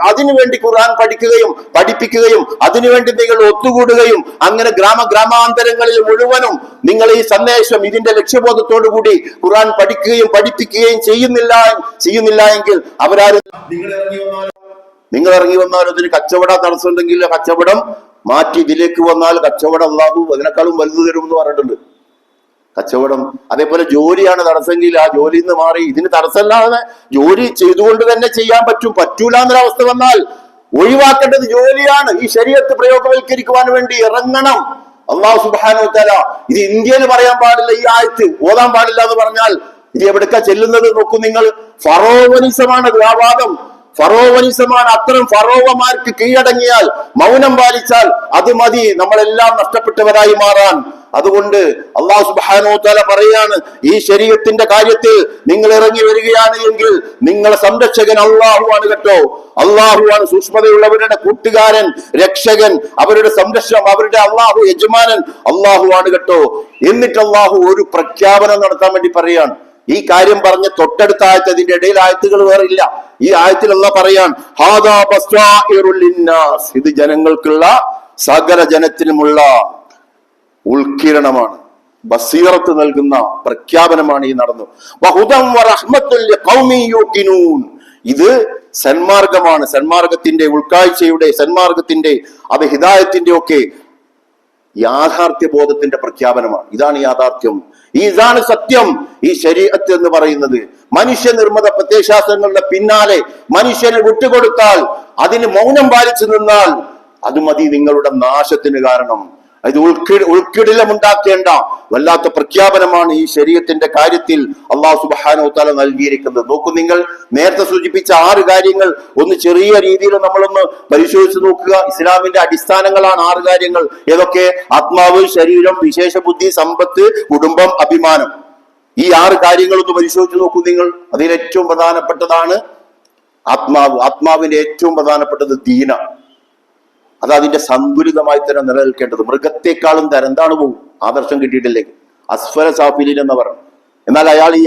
അതിനുവേണ്ടി ഖുർആൻ പഠിപ്പിക്കുകയും അതിനുവേണ്ടി നിങ്ങൾ ഒത്തുകൂടുകയും അങ്ങനെ ഗ്രാമാന്തരങ്ങളിൽ മുഴുവനും നിങ്ങൾ ഈ സന്ദേശം ഇതിന്റെ ലക്ഷ്യബോധത്തോടു കൂടി ഖുർആൻ പഠിക്കുകയും പഠിപ്പിക്കുകയും ചെയ്യുന്നില്ല എങ്കിൽ അവരാരും നിങ്ങൾ ഇറങ്ങി വന്നാൽ അതിന് കച്ചവട തടസ്സമുണ്ടെങ്കിൽ കച്ചവടം മാറ്റി ഇതിലേക്ക് വന്നാൽ കച്ചവടം അല്ലാഹു അതിനേക്കാളും വലുത് തരുമെന്ന് പറഞ്ഞിട്ടുണ്ട്. കച്ചവടം അതേപോലെ ജോലിയാണ് തടസ്സമെങ്കിൽ ആ ജോലിയിൽ നിന്ന് മാറി ഇതിന് തടസ്സമല്ലാതെ ജോലി ചെയ്തുകൊണ്ട് തന്നെ ചെയ്യാൻ പറ്റൂല എന്നൊരവസ്ഥ വന്നാൽ ഒഴിവാക്കേണ്ടത് ജോലിയാണ്. ഈ ശരീഅത്ത് പ്രയോഗവൽക്കരിക്കുവാൻ വേണ്ടി ഇറങ്ങണം. അല്ലാഹു സുബ്ഹാനഹു വ തആല ഇത് ഇന്ത്യയിൽ പറയാൻ പാടില്ല, ഈ ആയത്ത് ഓതാൻ പാടില്ല എന്ന് പറഞ്ഞാൽ ഇത് എവിടേക്കാ ചെല്ലുന്നത് നോക്കൂ നിങ്ങൾ. ഫറോവനിസമാണ് ആ വാദം. ഫറോവനിസമാണ്. അത്തരം ഫറോവമാർക്ക് കീഴടങ്ങിയാൽ, മൗനം പാലിച്ചാൽ അത് മതി നമ്മളെല്ലാം നഷ്ടപ്പെട്ടവരായി മാറാൻ. അതുകൊണ്ട് അല്ലാഹു സുബ്ഹാനഹു വ തആല പറയാണ്, ഈ ശരീഅത്തിന്റെ കാര്യത്തിൽ നിങ്ങൾ ഇറങ്ങി വരികയാണ് എങ്കിൽ നിങ്ങളെ സംരക്ഷകൻ അല്ലാഹുവാണ് കേട്ടോ. അല്ലാഹുവാണ് സൂക്ഷ്മതയുള്ളവരുടെ കൂട്ടുകാരൻ, രക്ഷകൻ, അവരുടെ സംരക്ഷണം, അവരുടെ അല്ലാഹു യജമാനൻ അല്ലാഹുവാണ് കേട്ടോ. എന്നിട്ട് അല്ലാഹു ഒരു പ്രഖ്യാപനം നടത്താൻ വേണ്ടി പറയാണ്. ഈ കാര്യം പറഞ്ഞ് തൊട്ടടുത്ത ആയത്ത്, അതിന്റെ ഇടയിൽ ആയത്തുകൾ വേറെ ഇല്ല. ഈ ആയത്തിൽ അല്ലാഹു പറയാൻ, ഹാദാ ബസ്വാഇറുൽ ലിന്നാസ്, ഇത് ജനങ്ങൾക്കുള്ള സകല ജനത്തിനുമുള്ള ഉൾക്കിരണമാണ്, ബസീറത്ത് നൽകുന്ന പ്രഖ്യാപനമാണ് ഈ നടന്നു. വഹുദൻ വറഹ്മത്തുൽ ലിഖൗമി യൂഖിനൂൻ, ഇത് സന്മാർഗമാണ്, സന്മാർഗത്തിന്റെ ഉൾക്കാഴ്ചയുടെ, സന്മാർഗത്തിന്റെ അത് ഹിദായത്തിന്റെ ഒക്കെ യാഥാർത്ഥ്യ ബോധത്തിന്റെ പ്രഖ്യാപനമാണ്. ഇതാണ് യാഥാർത്ഥ്യം, ഇതാണ് സത്യം. ഈ ശരീഅത്ത് എന്ന് പറയുന്നത് മനുഷ്യനിർമ്മിത പ്രത്യയശാസ്ത്രങ്ങളുടെ പിന്നാലെ മനുഷ്യനെ വിട്ടുകൊടുത്താൽ, അതിന് മൗനം പാലിച്ചു നിന്നാൽ അത് മതി നിങ്ങളുടെ നാശത്തിന് കാരണം. ഇത് ഉൾക്കിടിലമുണ്ടാക്കേണ്ട വല്ലാത്ത പ്രഖ്യാപനമാണ് ഈ ശരീഅത്തിന്റെ കാര്യത്തിൽ അല്ലാഹു സുബ്ഹാനഹു വ തആല നൽകിയിരിക്കുന്നത്. നോക്കൂ, നിങ്ങൾ നേരത്തെ സൂചിപ്പിച്ച 6 കാര്യങ്ങൾ ഒന്ന് ചെറിയ രീതിയിൽ നമ്മളൊന്ന് പരിശോധിച്ച് നോക്കുക. ഇസ്ലാമിന്റെ അടിസ്ഥാനങ്ങളാണ് 6 കാര്യങ്ങൾ. ഏതൊക്കെ? ആത്മാവ്, ശരീരം, വിശേഷ ബുദ്ധി, സമ്പത്ത്, കുടുംബം, അഭിമാനം. ഈ 6 കാര്യങ്ങളൊന്ന് പരിശോധിച്ച് നോക്കൂ നിങ്ങൾ. അതിൽ ഏറ്റവും പ്രധാനപ്പെട്ടതാണ് ആത്മാവ്. ആത്മാവിന്റെ ഏറ്റവും പ്രധാനപ്പെട്ടത് ദീനാണ്. അത് അതിന്റെ സന്തുലിതമായി തന്നെ നിലനിൽക്കേണ്ടത്. മൃഗത്തെക്കാളും എന്താണ് പോകും ആദർശം കിട്ടിയിട്ടില്ലെങ്കിൽ, അസ്ഫല സാഫിലിൻ എന്ന് പറഞ്ഞു. എന്നാൽ അയാൾ ഈ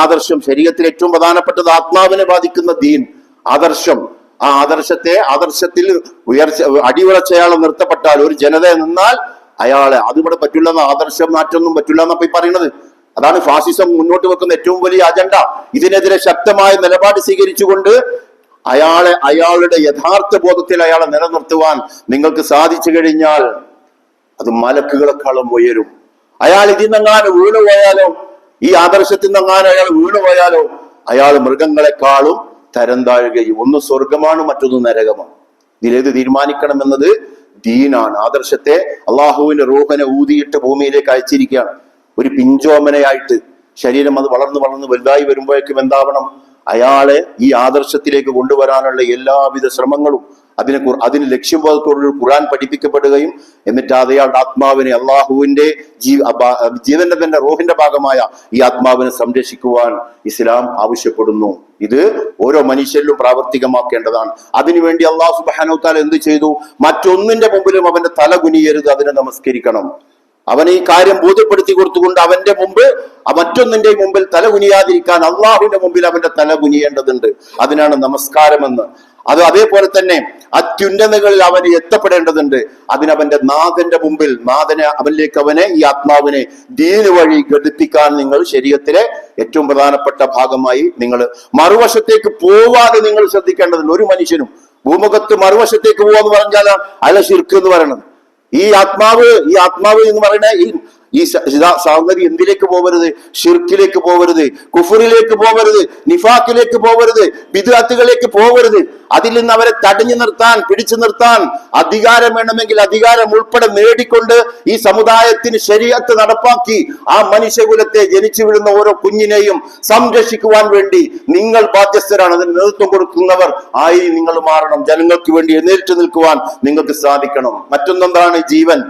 ആദർശം ശരീരത്തിൽ ഏറ്റവും പ്രധാനപ്പെട്ടത് ആത്മാവിനെ ബാധിക്കുന്ന ദീൻ, ആദർശം. ആ ആദർശത്തിൽ അടിയുറച്ച അയാളെ നിർത്തപ്പെട്ടാൽ, ഒരു ജനത നിന്നാൽ അയാളെ അതിവിടെ പറ്റില്ല, ആദർശം മാറ്റൊന്നും പറ്റില്ല എന്നപ്പോ ഈ പറയുന്നത്. അതാണ് ഫാസിസം മുന്നോട്ട് വെക്കുന്ന ഏറ്റവും വലിയ അജണ്ട. ഇതിനെതിരെ ശക്തമായ നിലപാട് സ്വീകരിച്ചുകൊണ്ട് അയാളുടെ യഥാർത്ഥ ബോധത്തിൽ അയാളെ നിലനിർത്തുവാൻ നിങ്ങൾക്ക് സാധിച്ചു കഴിഞ്ഞാൽ അത് മലക്കുകളെക്കാളും ഉയരും. അയാൾ ഇതിൽ നിന്നെങ്ങാനും വീണുപോയാലോ, ഈ ആദർശത്തിൽ നിന്നെങ്ങാനും അയാൾ വീണുപോയാലോ, അയാൾ മൃഗങ്ങളെക്കാളും തരം താഴുകയും. ഒന്ന് സ്വർഗമാണ്, മറ്റൊന്ന് നരകമാണ്. ഇതിലേത് തീരുമാനിക്കണമെന്നത് ദീനാണ്. ആദർശത്തെ അള്ളാഹുവിന്റെ റൂഹനെ ഊതിയിട്ട് ഭൂമിയിലേക്ക് അയച്ചിരിക്കുകയാണ്. ഒരു പിഞ്ചോമനയായിട്ട് ശരീരം അത് വളർന്ന് വലുതായി വരുമ്പോഴേക്കും എന്താവണം? അയാളെ ഈ ആദർശത്തിലേക്ക് കൊണ്ടുവരാനുള്ള എല്ലാവിധ ശ്രമങ്ങളും അതിന് ലക്ഷ്യബോധത്തോടൊരു ഖുർആൻ പഠിപ്പിക്കപ്പെടുകയും എന്നിട്ട് അയാളുടെ ആത്മാവിനെ അള്ളാഹുവിന്റെ ജീവന്റെ തന്നെ റൂഹിന്റെ ഭാഗമായ ഈ ആത്മാവിനെ സംരക്ഷിക്കുവാൻ ഇസ്ലാം ആവശ്യപ്പെടുന്നു. ഇത് ഓരോ മനുഷ്യരിലും പ്രാവർത്തികമാക്കേണ്ടതാണ്. അതിനുവേണ്ടി അല്ലാഹു സുബ്ഹാനഹു വ തആല എന്ത് ചെയ്തു? മറ്റൊന്നിന്റെ മുമ്പിലും അവന്റെ തല കുനിയരുത്, അതിനെ നമസ്കരിക്കണം. അവനെ ഈ കാര്യം ബോധ്യപ്പെടുത്തി കൊടുത്തുകൊണ്ട് അവന്റെ മുമ്പ് മറ്റൊന്നിന്റെ മുമ്പിൽ തല കുനിയാതിരിക്കാൻ അള്ളാഹുവിന്റെ മുമ്പിൽ അവന്റെ തല കുനിയേണ്ടതുണ്ട്. അതിനാണ് നമസ്കാരമെന്ന്. അത് അതേപോലെ തന്നെ അത്യുന്നതകളിൽ അവന് എത്തപ്പെടേണ്ടതുണ്ട്. അതിനവന്റെ നാഥന്റെ മുമ്പിൽ അവനിലേക്ക് അവനെ ഈ ആത്മാവിനെ ദീന് വഴി ഘടിപ്പിക്കാൻ നിങ്ങൾ ശരീഅത്തിലെ ഏറ്റവും പ്രധാനപ്പെട്ട ഭാഗമായി നിങ്ങൾ മറുവശത്തേക്ക് പോവാതെ നിങ്ങൾ ശ്രദ്ധിക്കേണ്ടതുണ്ട്. ഒരു മനുഷ്യനും ഭൂമുഖത്ത് മറുവശത്തേക്ക് പോവാന്ന് പറഞ്ഞാൽ അയാളെ ശിർക്ക് എന്ന് പറയണത്. ഈ ആത്മാവ് എന്ന് പറയുന്ന ഈ സംഗതി എന്തിലേക്ക് പോകരുത്? ഷിർക്കിലേക്ക് പോകരുത്, കുഫറിലേക്ക് പോകരുത്, നിഫാക്കിലേക്ക് പോകരുത്, ബിദ്അത്തുകളിലേക്ക് പോകരുത്. അതിൽ നിന്ന് അവരെ തടഞ്ഞു നിർത്താൻ, പിടിച്ചു നിർത്താൻ അധികാരം വേണമെങ്കിൽ അധികാരം ഉൾപ്പെടെ നേടിക്കൊണ്ട് ഈ സമുദായത്തിന് ശരീഅത്ത് നടപ്പാക്കി ആ മനുഷ്യകുലത്തെ ജനിച്ചു വീഴുന്ന ഓരോ കുഞ്ഞിനെയും സംരക്ഷിക്കുവാൻ വേണ്ടി നിങ്ങൾ ബാധ്യസ്ഥരാണ്. അതിന് നേതൃത്വം കൊടുക്കുന്നവർ ആയി നിങ്ങൾ മാറണം. ജനങ്ങൾക്ക് വേണ്ടി എഴുന്നേറ്റ് നിൽക്കുവാൻ നിങ്ങൾക്ക് സാധിക്കണം. മറ്റൊന്നെന്താണ്? ജീവൻ.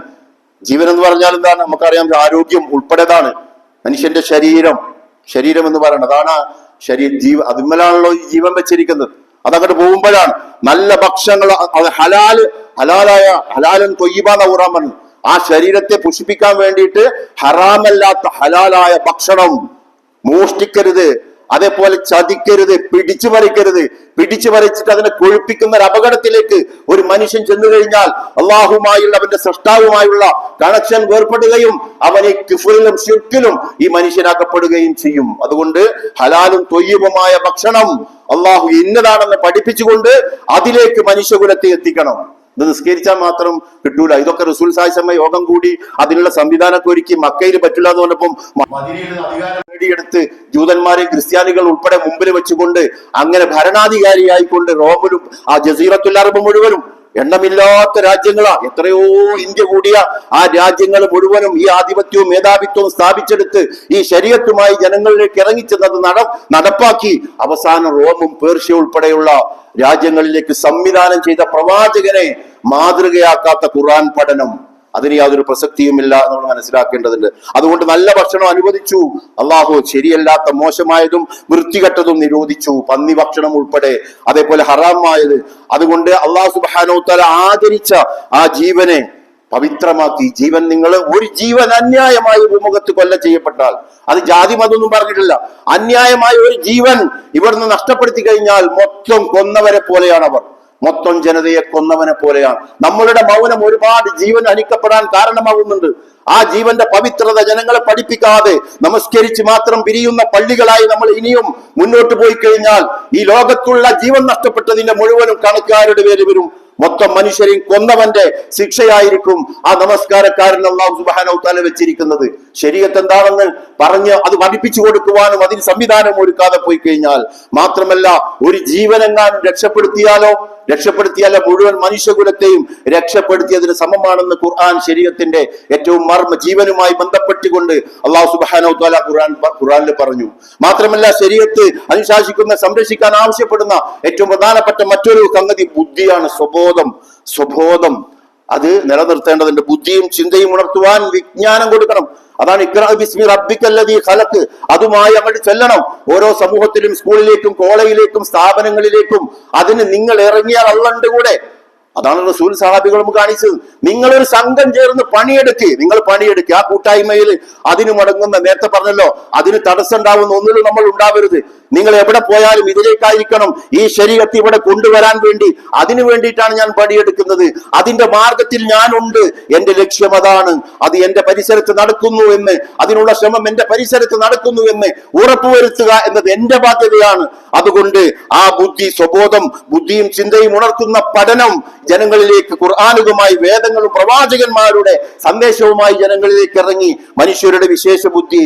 ജീവൻ എന്ന് പറഞ്ഞാൽ എന്താണ്? നമുക്കറിയാം, ആരോഗ്യം ഉൾപ്പെടെതാണ്. മനുഷ്യന്റെ ശരീരം എന്ന് പറയുന്നത് അതാണ് അതിന്മേലാണല്ലോ ഈ ജീവൻ വെച്ചിരിക്കുന്നത്. അതങ്ങോട്ട് പോകുമ്പോഴാണ് നല്ല ഭക്ഷണങ്ങൾ, ഹലാലൻ തൊയ്യബാന്ന ഖുർആൻ പറഞ്ഞു. ആ ശരീരത്തെ പുഷ്പിക്കാൻ വേണ്ടിയിട്ട് ഹറാമല്ലാത്ത ഹലാലായ ഭക്ഷണം, മോഷ്ടിക്കരുത്, അതേപോലെ ചതിക്കരുത്, പിടിച്ചു പറിച്ചിട്ട് അതിനെ കൊഴുപ്പിക്കുന്ന ഒരു അപകടത്തിലേക്ക് ഒരു മനുഷ്യൻ ചെന്നു കഴിഞ്ഞാൽ അള്ളാഹുമായുള്ള, അവന്റെ സൃഷ്ടാവുമായുള്ള കണക്ഷൻ വേർപ്പെടുകയും അവനെ കുഫറിലും ശിർക്കിലും ഈ മനുഷ്യനാക്കപ്പെടുകയും ചെയ്യും. അതുകൊണ്ട് ഹലാലും തൊയ്യബുമായ ഭക്ഷണം അള്ളാഹു ഇന്നതാണെന്ന് പഠിപ്പിച്ചുകൊണ്ട് അതിലേക്ക് മനുഷ്യകുലത്തെ എത്തിക്കണം. ഇത് നിസ്കരിച്ചാൽ മാത്രം കിട്ടൂല. ഇതൊക്കെ റസൂൽ സാഹിബ് യോഗം കൂടി അതിനുള്ള സംവിധാനമൊക്കെ ഒരുക്കി. മക്കയിൽ പറ്റില്ല എന്ന് പറഞ്ഞപ്പം മദീനയിൽ അധികാരം നേടിയെടുത്ത് ജൂതന്മാരെയും ക്രിസ്ത്യാനികൾ ഉൾപ്പെടെ മുമ്പിൽ വെച്ചുകൊണ്ട് അങ്ങനെ ഭരണാധികാരിയായിക്കൊണ്ട് റോമിലും ആ ജസീറത്തുൽ അറബ് മുഴുവനും എണ്ണമില്ലാത്ത രാജ്യങ്ങളാ, എത്രയോ ഇന്ത്യ കൂടിയ ആ രാജ്യങ്ങൾ മുഴുവനും ഈ ആധിപത്യവും മേധാവിത്വവും സ്ഥാപിച്ചെടുത്ത് ഈ ശരീഅത്തുമായി ജനങ്ങളിലേക്ക് ഇറങ്ങിച്ചെന്നത് നടപ്പാക്കി അവസാനം റോമും പേർഷ്യ ഉൾപ്പെടെയുള്ള രാജ്യങ്ങളിലേക്ക് സംവിധാനം ചെയ്ത പ്രവാചകനെ മാതൃകയാക്കാത്ത ഖുർആൻ പഠനം, അതിന് യാതൊരു പ്രസക്തിയുമില്ല നമ്മൾ മനസ്സിലാക്കേണ്ടതുണ്ട്. അതുകൊണ്ട് നല്ല ഭക്ഷണം അനുവദിച്ചു അള്ളാഹു, ശരിയല്ലാത്ത മോശമായതും വൃത്തികെട്ടതും നിരോധിച്ചു, പന്നി ഭക്ഷണം ഉൾപ്പെടെ, അതേപോലെ ഹറാമായത്. അതുകൊണ്ട് അള്ളാഹു സുബ്ഹാനഹു വ തആല ആദരിച്ച ആ ജീവനെ പവിത്രമാക്കി. ജീവൻ, നിങ്ങൾ ഒരു ജീവൻ അന്യായമായി ഭൂമുഖത്ത് കൊല്ല ചെയ്യപ്പെട്ടാൽ, അത് ജാതി മതമൊന്നും പറഞ്ഞിട്ടില്ല, അന്യായമായ ഒരു ജീവൻ ഇവിടുന്ന് നഷ്ടപ്പെടുത്തി കഴിഞ്ഞാൽ മൊത്തം കൊന്നവരെ പോലെയാണ് അവർ, മൊത്തം ജനതയെ കൊന്നവനെ പോലെയാണ്. നമ്മളുടെ മൗനം ഒരുപാട് ജീവൻ ഹനിക്കപ്പെടാൻ കാരണമാകുന്നുണ്ട്. ആ ജീവന്റെ പവിത്രത ജനങ്ങളെ പഠിപ്പിക്കാതെ നമസ്കരിച്ച് മാത്രം പിരിയുന്ന പള്ളികളായി നമ്മൾ ഇനിയും മുന്നോട്ട് പോയി കഴിഞ്ഞാൽ ഈ ലോകത്തുള്ള ജീവൻ നഷ്ടപ്പെട്ടതിന്റെ മുഴുവനും കണക്കാരുടെ പേര് വരും. മൊത്തം മനുഷ്യരെയും കൊന്നവന്റെ ശിക്ഷയായിരിക്കും ആ നമസ്കാരക്കാരൻ അല്ലാഹു സുബ്ഹാനഹു തആല വെച്ചിരിക്കുന്നത്. ശരീഅത്ത് എന്താണെന്ന് പറഞ്ഞ് അത് പഠിപ്പിച്ചു കൊടുക്കുവാനും അതിന് സംവിധാനം ഒരുക്കാതെ പോയി കഴിഞ്ഞാൽ, മാത്രമല്ല ഒരു ജീവനെങ്ങാനും രക്ഷപ്പെടുത്തിയാലോ മുഴുവൻ മനുഷ്യകുലത്തെയും രക്ഷപ്പെടുത്തിയതിന് സമമാണെന്ന് ഖുർആൻ ശരീഅത്തിന്റെ ഏറ്റവും ജീവനുമായി ബന്ധപ്പെട്ടുകൊണ്ട് അല്ലാഹു സുബ്ഹാനഹു തആല ഖുർആനിൽ പറഞ്ഞു. മാത്രമല്ല ശരീഅത്ത് അനുശാസിക്കുന്ന, സംരക്ഷിക്കാൻ ആവശ്യപ്പെടുന്ന ഏറ്റവും പ്രധാനപ്പെട്ട മറ്റൊരു സംഗതി ബുദ്ധിയാണ്, സ്വബോധം. അത് നിലനിർത്തേണ്ടതുണ്ട്. ബുദ്ധിയും ചിന്തയും ഉണർത്തുവാൻ വിജ്ഞാനം കൊടുക്കണം. അതാണ് ഇഖ്റാ ബിസ്മി റബ്ബിക്കല്ലദീ ഖലഖ്, അതുമായി അങ്ങോട്ട് ചെല്ലണം. ഓരോ സമൂഹത്തിലും, സ്കൂളിലേക്കും കോളേജിലേക്കും സ്ഥാപനങ്ങളിലേക്കും അതിന് നിങ്ങൾ ഇറങ്ങിയാൽ അള്ളാഹുവിന്റെ കൂടെ. അതാണ് റസൂൽ സഹാബികളും കാണിച്ചത്. നിങ്ങളൊരു സംഘം ചേർന്ന് പണിയെടുക്കുക. ആ കൂട്ടായ്മയിൽ അതിന് മടങ്ങുന്ന, നേരത്തെ പറഞ്ഞല്ലോ, അതിന് തടസ്സം ഉണ്ടാവുന്ന ഒന്നിലും നമ്മൾ ഉണ്ടാവരുത്. നിങ്ങൾ എവിടെ പോയാലും ഇതിലേക്കായിരിക്കണം ഈ ശരീഅത്ത് ഇവിടെ കൊണ്ടുവരാൻ വേണ്ടി. അതിനു വേണ്ടിയിട്ടാണ് ഞാൻ പണിയെടുക്കുന്നത്. അതിന്റെ മാർഗത്തിൽ ഞാനുണ്ട്. എന്റെ ലക്ഷ്യം അതാണ്. അത് എന്റെ പരിസരത്ത് നടക്കുന്നു എന്ന്, അതിനുള്ള ശ്രമം എന്റെ പരിസരത്ത് നടക്കുന്നു എന്ന് ഉറപ്പുവരുത്തുക എന്നത് എന്റെ ബാധ്യതയാണ്. അതുകൊണ്ട് ആ സ്വബോധം, ബുദ്ധിയും ചിന്തയും ഉണർത്തുന്ന പഠനം ജനങ്ങളിലേക്ക് ഖുർആനുമായി, വേദങ്ങളും പ്രവാചകന്മാരുടെ സന്ദേശവുമായി ജനങ്ങളിലേക്ക് ഇറങ്ങി മനുഷ്യരുടെ വിശേഷ ബുദ്ധി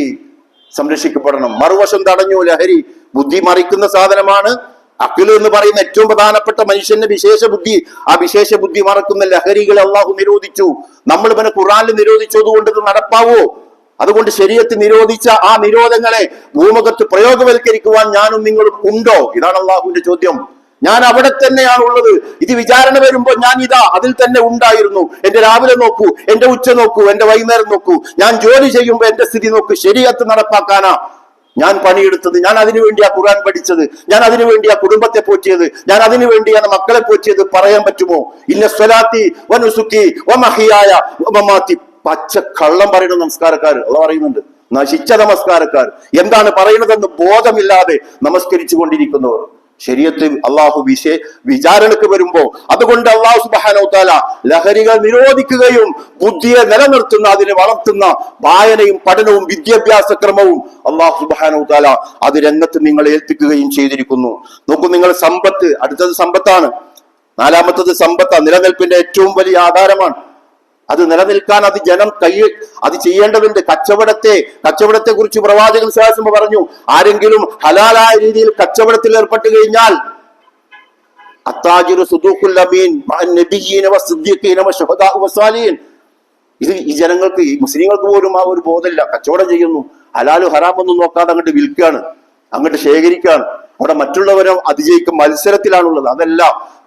സംരക്ഷിക്കപ്പെടണം. മറുവശം തടഞ്ഞു ലഹരി. ബുദ്ധി മറിക്കുന്ന സാധനമാണ് അഖില് എന്ന് പറയുന്ന ഏറ്റവും പ്രധാനപ്പെട്ട മനുഷ്യന്റെ വിശേഷ ബുദ്ധി. ആ വിശേഷ ബുദ്ധി മറക്കുന്ന ലഹരികളെ അള്ളാഹു നിരോധിച്ചു. നമ്മൾ ഇവനെ ഖുർആനിൽ നിരോധിച്ചതുകൊണ്ട് ഇത് നടപ്പാവോ? അതുകൊണ്ട് ശരീഅത്ത് നിരോധിച്ച ആ നിരോധങ്ങളെ ഭൂമുഖത്ത് പ്രയോഗവൽക്കരിക്കുവാൻ ഞാനും നിങ്ങളും ഉണ്ടോ? ഇതാണ് അള്ളാഹുവിന്റെ ചോദ്യം. ഞാൻ അവിടെ തന്നെയാണ് ഉള്ളത്. ഇത് വിചാരണ വരുമ്പോൾ ഞാൻ അതിൽ തന്നെ ഉണ്ടായിരുന്നു. എന്റെ രാവിലെ നോക്കൂ, എന്റെ ഉച്ച നോക്കൂ, എന്റെ വൈകുന്നേരം നോക്കൂ. ഞാൻ ജോലി ചെയ്യുമ്പോൾ എന്റെ സ്ഥിതി നോക്കൂ. ശരീഅത്ത് നടപ്പാക്കാനാ ഞാൻ പണിയെടുത്തത്. ഞാൻ അതിനു വേണ്ടിയാ ഖുർആൻ പഠിച്ചത്. ഞാൻ അതിനു വേണ്ടിയാ കുടുംബത്തെ പോറ്റിയത്. ഞാൻ അതിനു വേണ്ടിയാണ് മക്കളെ പോറ്റിയത്. പറയാൻ പറ്റുമോ? ഇന്ന സ്വലാത്തി വനുസുക്കി വമഹിയായ വമമാതി. പച്ച കള്ളം പറയുന്ന നമസ്കാരക്കാർ അള്ള പറയുന്നുണ്ട്. നശിച്ച നമസ്കാരക്കാർ. എന്താണ് പറയുന്നതെന്ന് ബോധമില്ലാതെ നമസ്കരിച്ചു കൊണ്ടിരിക്കുന്നവർ. ശരീഅത്ത് അള്ളാഹു വിചാരണക്ക് വരുമ്പോ, അതുകൊണ്ട് അള്ളാഹു സുബ്ഹാനഹു തആല ലഹരികൾ നിരോധിക്കുകയും ബുദ്ധിയെ നിലനിർത്തുന്ന, അതിനെ വളർത്തുന്ന വായനയും പഠനവും വിദ്യാഭ്യാസ ക്രമവും അള്ളാഹു സുബ്ഹാനഹു തആല അത് രംഗത്ത് നിങ്ങളെ ഏൽപ്പിക്കുകയും ചെയ്തിരിക്കുന്നു. നോക്കൂ, നിങ്ങൾ സമ്പത്ത്, അടുത്തത് സമ്പത്താണ്. നാലാമത്തത് സമ്പത്താണ്. നിലനിൽപ്പിന്റെ ഏറ്റവും വലിയ ആധാരമാണ്. അത് നിലനിൽക്കാൻ അത് ജനം അത് ചെയ്യേണ്ടതുണ്ട്. കച്ചവടത്തെ കുറിച്ച് പ്രവാചകൻ സ്വല്ലല്ലാഹു അലൈഹി പറഞ്ഞു, ആരെങ്കിലും ഹലാലായ രീതിയിൽ കച്ചവടത്തിൽ ഏർപ്പെട്ട് കഴിഞ്ഞാൽ അത്താജിറു സുദൂഖുൽ അമീൻ മഅൻ നബിയ്യീന വസ്ദിഖീന വശുഹദാ വസ്സാലിഹീൻ. ഇത് ഈ ജനങ്ങൾക്ക്, ഈ മുസ്ലിങ്ങൾക്ക് പോലും ആ ഒരു ബോധമില്ല. കച്ചവടം ചെയ്യുന്നു, ഹലാലും ഹറാമൊന്നും നോക്കാതെ അങ്ങോട്ട് വിൽക്കുകയാണ്, അങ്ങോട്ട് ശേഖരിക്കുകയാണ്. അവിടെ മറ്റുള്ളവരെ അതിജയിക്കും മത്സരത്തിലാണുള്ളത്. അതല്ല,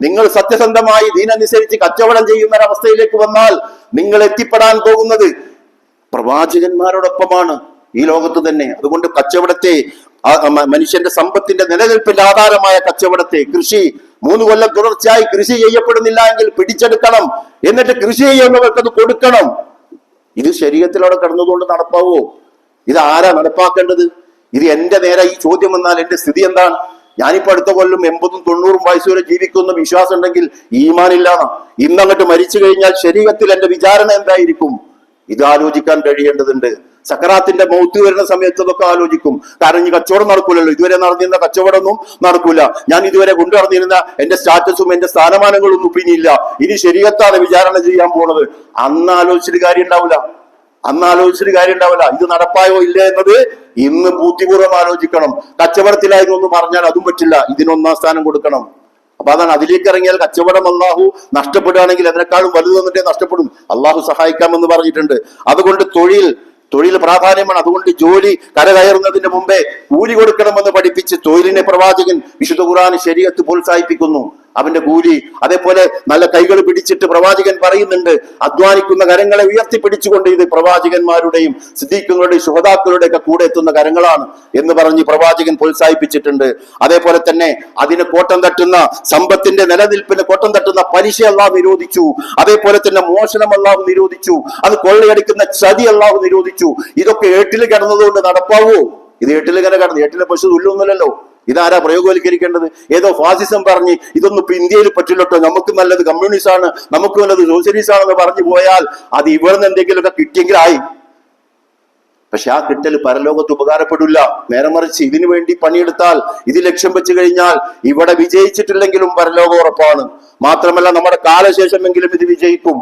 നിങ്ങൾ സത്യസന്ധമായി ദീനനുസരിച്ച് കച്ചവടം ചെയ്യുന്ന ഒരവസ്ഥയിലേക്ക് വന്നാൽ നിങ്ങൾ എത്തിപ്പെടാൻ പോകുന്നത് പ്രവാചകന്മാരോടൊപ്പമാണ് ഈ ലോകത്ത് തന്നെ. അതുകൊണ്ട് കച്ചവടത്തെ, മനുഷ്യന്റെ സമ്പത്തിന്റെ നിലനിൽപ്പിന്റെ ആധാരമായ കച്ചവടത്തെ, കൃഷി 3 കൊല്ലം തുടർച്ചയായി കൃഷി ചെയ്യപ്പെടുന്നില്ല എങ്കിൽ പിടിച്ചെടുക്കണം, എന്നിട്ട് കൃഷി ചെയ്യുന്നവർക്ക് അത് കൊടുക്കണം. ഇത് ശരീഅത്തിലൂടെ കടന്നതുകൊണ്ട് നടപ്പാവോ? ഇത് ആരാ നടപ്പാക്കേണ്ടത്? ഇത് എന്റെ നേരെ ഈ ചോദ്യം വന്നാൽ എന്റെ സ്ഥിതി എന്താണ്? ഞാനിപ്പോ അടുത്ത കൊല്ലം 80ഉം 90ഉം വയസ്സ് വരെ ജീവിക്കുന്ന വിശ്വാസം ഉണ്ടെങ്കിൽ ഈമാനില്ലാന്ന്, ഇന്നങ്ങോട്ട് മരിച്ചു കഴിഞ്ഞാൽ ശരീഅത്തിൽ എന്റെ വിചാരണ എന്തായിരിക്കും? ഇത് ആലോചിക്കാൻ കഴിയേണ്ടതുണ്ട്. സക്കറാത്തിന്റെ മൗത്ത് വരുന്ന സമയത്ത് അതൊക്കെ ആലോചിക്കും. കാരണം ഈ കച്ചവടം നടക്കൂലല്ലോ, ഇതുവരെ നടന്നിരുന്ന കച്ചവടമൊന്നും നടക്കൂല. ഞാൻ ഇതുവരെ കൊണ്ടു നടന്നിരുന്ന എന്റെ സ്റ്റാറ്റസും എന്റെ സ്ഥാനമാനങ്ങളൊന്നും പിന്നില്ല. ഇനി ശരീഅത്താണ് വിചാരണ ചെയ്യാൻ പോണത്. അന്ന് ആലോചിച്ചിട്ട് കാര്യം ഉണ്ടാവില്ല. ഇത് നടപ്പായോ ഇല്ല എന്നത് ഇന്ന് ബുദ്ധിപൂർവ്വം ആലോചിക്കണം. കച്ചവടത്തിലായതൊന്നും പറഞ്ഞാൽ അതും പറ്റില്ല, ഇതിനൊന്നാം സ്ഥാനം കൊടുക്കണം. അപ്പൊ അതാണ്, അതിലേക്ക് ഇറങ്ങിയാൽ കച്ചവടം അള്ളാഹു നഷ്ടപ്പെടുകയാണെങ്കിൽ അതിനേക്കാളും വലുത് വന്നിട്ടേ നഷ്ടപ്പെടും. അള്ളാഹു സഹായിക്കാമെന്ന് പറഞ്ഞിട്ടുണ്ട്. അതുകൊണ്ട് തൊഴിൽ പ്രാധാന്യമാണ്. അതുകൊണ്ട് ജോലി കരകയറുന്നതിന് മുമ്പേ കൂലി കൊടുക്കണമെന്ന് പഠിപ്പിച്ച് തൊഴിലിനെ പ്രവാചകൻ വിശുദ്ധ ഖുർആൻ ശരീഅത്ത് പ്രോത്സാഹിപ്പിക്കുന്നു. അവന്റെ കൂലി, അതേപോലെ നല്ല കൈകൾ പിടിച്ചിട്ട് പ്രവാചകൻ പറയുന്നുണ്ട്, അധ്വാനിക്കുന്ന കരങ്ങളെ ഉയർത്തിപ്പിടിച്ചുകൊണ്ട് ഇത് പ്രവാചകന്മാരുടെയും സിദ്ദീഖുകളുടെയും ശുഹദാക്കളുടെ ഒക്കെ കൂടെ എത്തുന്ന കരങ്ങളാണ് എന്ന് പറഞ്ഞ് പ്രവാചകൻ പ്രോത്സാഹിപ്പിച്ചിട്ടുണ്ട്. അതേപോലെ തന്നെ അതിന് കോട്ടം തട്ടുന്ന, സമ്പത്തിന്റെ നിലനിൽപ്പിന് കോട്ടം തട്ടുന്ന പലിശ അല്ലാഹു നിരോധിച്ചു. അതേപോലെ തന്നെ മോഷണം അല്ലാഹു നിരോധിച്ചു. അത് കൊള്ളയടിക്കുന്ന ചതി അല്ലാഹു നിരോധിച്ചു. ഇതൊക്കെ ഏട്ടിൽ കിടന്നതുകൊണ്ട് നടപ്പാവോ? ഇത് ഏട്ടിൽ കിടന്നു, ഏട്ടിലെ പശു തുല്ലൊന്നുമല്ലല്ലോ. ഇതാരാ പ്രയോഗവൽക്കരിക്കേണ്ടത്? ഏതോ ഫാസിസം പറഞ്ഞ് ഇതൊന്നും ഇപ്പൊ ഇന്ത്യയിൽ പറ്റില്ലട്ടോ, നമുക്ക് നല്ലത് കമ്മ്യൂണിസ്റ്റ് ആണ്, നമുക്ക് നല്ലത് സോഷ്യലിസ്റ്റ് ആണെന്ന് പറഞ്ഞു പോയാൽ അത് ഇവിടെ നിന്ന് എന്തെങ്കിലുമൊക്കെ കിട്ടിയെങ്കിലായി. പക്ഷെ ആ കിട്ടൽ പരലോകത്ത് ഉപകാരപ്പെടില്ല. നേരെ മറിച്ച് ഇതിനു വേണ്ടി പണിയെടുത്താൽ, ഇത് ലക്ഷ്യം വെച്ച് കഴിഞ്ഞാൽ ഇവിടെ വിജയിച്ചിട്ടില്ലെങ്കിലും പരലോകം ഉറപ്പാണ്. മാത്രമല്ല നമ്മുടെ കാലശേഷമെങ്കിലും ഇത് വിജയിക്കും.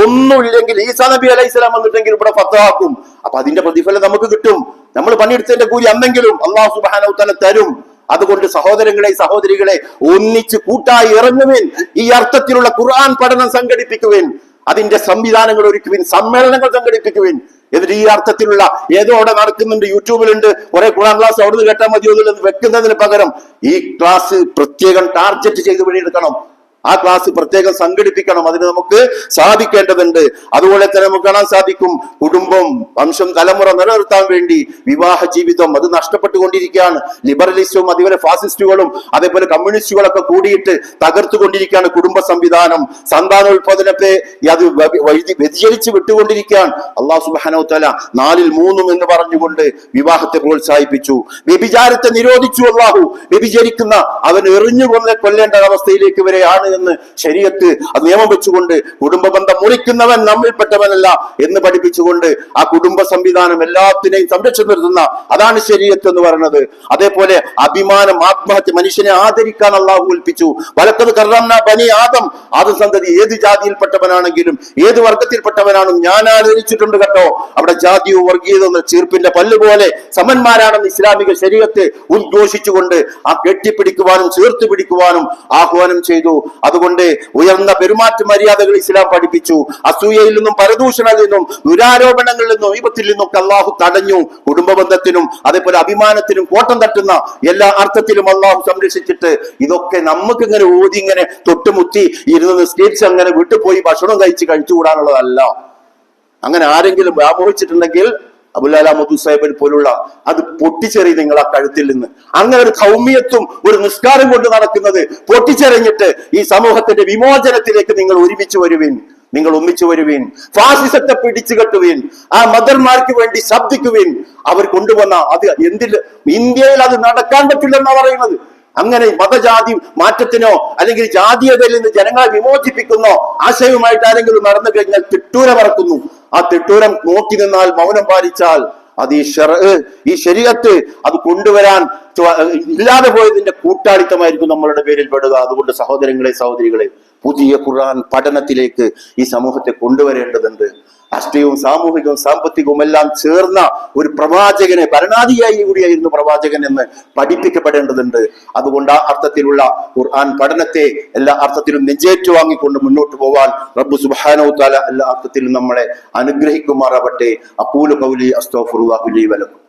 ഒന്നുമില്ലെങ്കിൽ ഈസാ നബി അലൈഹിസ്സലാം വന്നിട്ടെങ്കിൽ ഇവിടെ ഫത്വാക്കും. അപ്പൊ അതിന്റെ പ്രതിഫലം നമുക്ക് കിട്ടും. നമ്മൾ പണിയെടുത്തതിന്റെ കൂലി അന്നെങ്കിലും അല്ലാഹു സുബ്ഹാനഹു വ തആല തരും. അതുകൊണ്ട് സഹോദരങ്ങളെ, സഹോദരികളെ, ഒന്നിച്ച് കൂട്ടായി ഇറങ്ങുവിൻ. ഈ അർത്ഥത്തിലുള്ള ഖുർആൻ പഠനം സംഘടിപ്പിക്കുവിൻ. അതിന്റെ സംവിധാനങ്ങൾ ഒരുക്കുവിൻ, സമ്മേളനങ്ങൾ സംഘടിപ്പിക്കുവിൻ. എന്നിട്ട് ഈ അർത്ഥത്തിലുള്ള ഏതോ അവിടെ നടക്കുന്നുണ്ട്, യൂട്യൂബിലുണ്ട്, കുറെ ഖുർആൻ ക്ലാസ് അവിടുന്ന് കേട്ടാൽ മതിയോ എന്ന് വെക്കുന്നതിന് പകരം ഈ ക്ലാസ് പ്രത്യേകം ടാർഗറ്റ് ചെയ്ത് പണിയെടുക്കണം. ആ ക്ലാസ് പ്രത്യേകം സംഘടിപ്പിക്കണം. അതിന് നമുക്ക് സാധിക്കേണ്ടതുണ്ട്. അതുപോലെ തന്നെ നമുക്ക് കാണാൻ സാധിക്കും, കുടുംബം, വംശം, തലമുറ നിലനിർത്താൻ വേണ്ടി വിവാഹ ജീവിതം അത് നഷ്ടപ്പെട്ടുകൊണ്ടിരിക്കുകയാണ്. ലിബറലിസ്റ്റും അതുപോലെ ഫാസിസ്റ്റുകളും അതേപോലെ കമ്മ്യൂണിസ്റ്റുകളൊക്കെ കൂടിയിട്ട് തകർത്തുകൊണ്ടിരിക്കുകയാണ് കുടുംബ സംവിധാനം. സന്താനോൽപാദനത്തെ അത് വ്യതിചലിച്ച് വിട്ടുകൊണ്ടിരിക്കുകയാണ്. അല്ലാഹു സുബ്ഹാനഹു വ തആല 4ൽ 3 എന്ന് പറഞ്ഞുകൊണ്ട് വിവാഹത്തെ പ്രോത്സാഹിപ്പിച്ചു. വ്യഭിചാരത്തെ നിരോധിച്ചു. അല്ലാഹു വ്യഭിചരിക്കുന്ന അവൻ എറിഞ്ഞു കൊല്ലേണ്ട അവസ്ഥയിലേക്ക് വരെയാണ് എന്ന് ശരീഅത്ത് അത് നിയമം വെച്ചുകൊണ്ട്, കുടുംബ ബന്ധം മുറിക്കുന്നവൻ നമ്മിൽപ്പെട്ടവനല്ല എന്ന് പഠിപ്പിച്ചുകൊണ്ട് ആ കുടുംബ സംവിധാനം എല്ലാത്തിനെയും സംരക്ഷിച്ചു നിർത്തുന്ന, അതാണ് ശരീഅത്ത് എന്ന് പറയുന്നത്. അതേപോലെ അഭിമാനം, ആത്മഹത്യ, മനുഷ്യനെ ആദരിക്കാൻ അല്ലാഹു കൽപ്പിച്ചു. വലക്കത് കറംനാ ബനി ആദം, ആദം സന്തതി ഏത് ജാതിയിൽപ്പെട്ടവനാണെങ്കിലും ഏത് വർഗത്തിൽപ്പെട്ടവനാണെന്നും ഞാൻ ആദരിച്ചിട്ടുണ്ട് കേട്ടോ. അവിടെ ജാതിയോ വർഗീയതോ ചീർപ്പിന്റെ പല്ല് പോലെ സമന്മാരാണെന്ന് ഇസ്ലാമിക ശരീഅത്ത് ഉദ്ഘോഷിച്ചുകൊണ്ട് ആ കെട്ടിപ്പിടിക്കുവാനും ചേർത്ത് പിടിക്കുവാനും ആഹ്വാനം ചെയ്തു. അതുകൊണ്ട് ഉയർന്ന പെരുമാറ്റ മര്യാദകൾ ഇസ്ലാം പഠിപ്പിച്ചു. അസൂയയിൽ നിന്നും, പരദൂഷണത്തിൽ നിന്നും, ദുരാരോപണങ്ങളിൽ നിന്നും, വിപത്തിൽ നിന്നും അല്ലാഹു തടഞ്ഞു. കുടുംബ ബന്ധത്തിനും അതേപോലെ അഭിമാനത്തിനും കോട്ടം തട്ടുന്ന എല്ലാ അർത്ഥത്തിലും അല്ലാഹു സംരക്ഷിച്ചിട്ട് ഇതൊക്കെ നമുക്ക് ഇങ്ങനെ ഓതി ഇങ്ങനെ തൊട്ടുമുത്തി ഇരുന്ന് നിസ്കരിച്ച് അങ്ങനെ വീട്ടിൽ പോയി ഭക്ഷണം കഴിച്ചുകൂടാനുള്ളതല്ല. അങ്ങനെ ആരെങ്കിലും വ്യാമോഹിച്ചിട്ടുണ്ടെങ്കിൽ അബുൽ മധു സാഹിബിൽ പോലുള്ള അത് പൊട്ടിച്ചെറി നിങ്ങൾ ആ കഴുത്തിൽ നിന്ന്. അങ്ങനെ ഒരു കൗമിയത്വം, ഒരു നിസ്കാരം കൊണ്ട് നടക്കുന്നത് പൊട്ടിച്ചെറിഞ്ഞിട്ട് ഈ സമൂഹത്തിന്റെ വിമോചനത്തിലേക്ക് നിങ്ങൾ ഒന്നിച്ചു വരുവിൻ. ഫാസിസത്തെ പിടിച്ചു കെട്ടുവിൻ. ആ മദർമാർക്ക് വേണ്ടി ശബ്ദിക്കുവിൻ. അവർ കൊണ്ടുവന്ന അത് ഇന്ത്യയിൽ അത് നടക്കാൻ പറ്റില്ലെന്നാ പറയുന്നത്. അങ്ങനെ മതജാതി മാറ്റത്തിനോ അല്ലെങ്കിൽ ജാതീയതയിൽ നിന്ന് ജനങ്ങളെ വിമോചിപ്പിക്കുന്നോ ആശയവുമായിട്ട് ആരെങ്കിലും നടന്നു കഴിഞ്ഞാൽ തിട്ടൂര പറക്കുന്നു. ആ തിട്ടൂരം നോക്കി നിന്നാൽ, മൗനം പാലിച്ചാൽ അത് ഈ ശരീഅത്ത് അത് കൊണ്ടുവരാൻ ഇല്ലാതെ പോയതിന്റെ കൂട്ടാളിത്തമായിരിക്കും നമ്മളുടെ പേരിൽ പെടുക. അതുകൊണ്ട് സഹോദരങ്ങളെ, സഹോദരികളെ, പുതിയ ഖുർആൻ പഠനത്തിലേക്ക് ഈ സമൂഹത്തെ കൊണ്ടുവരേണ്ടതുണ്ട്. രാഷ്ട്രീയവും സാമൂഹികവും സാമ്പത്തികവും എല്ലാം ചേർന്ന ഒരു പ്രവാചകനെ, ഭരണാധികാരി കൂടിയായിരുന്നു പ്രവാചകൻ എന്ന് പഠിപ്പിക്കപ്പെടേണ്ടതുണ്ട്. അതുകൊണ്ട് ആ അർത്ഥത്തിലുള്ള ഖുർആൻ പഠനത്തെ എല്ലാ അർത്ഥത്തിലും നെഞ്ചേറ്റു വാങ്ങിക്കൊണ്ട് മുന്നോട്ട് പോവാൻ റബ്ബ് സുബ്ഹാനഹു വ തആല എല്ലാ അർത്ഥത്തിലും നമ്മളെ അനുഗ്രഹിക്കുമാറാവട്ടെ. അഖൂലു ഖൗലി അസ്തഗ്ഫിറുല്ലാഹ ലി വലക്കും.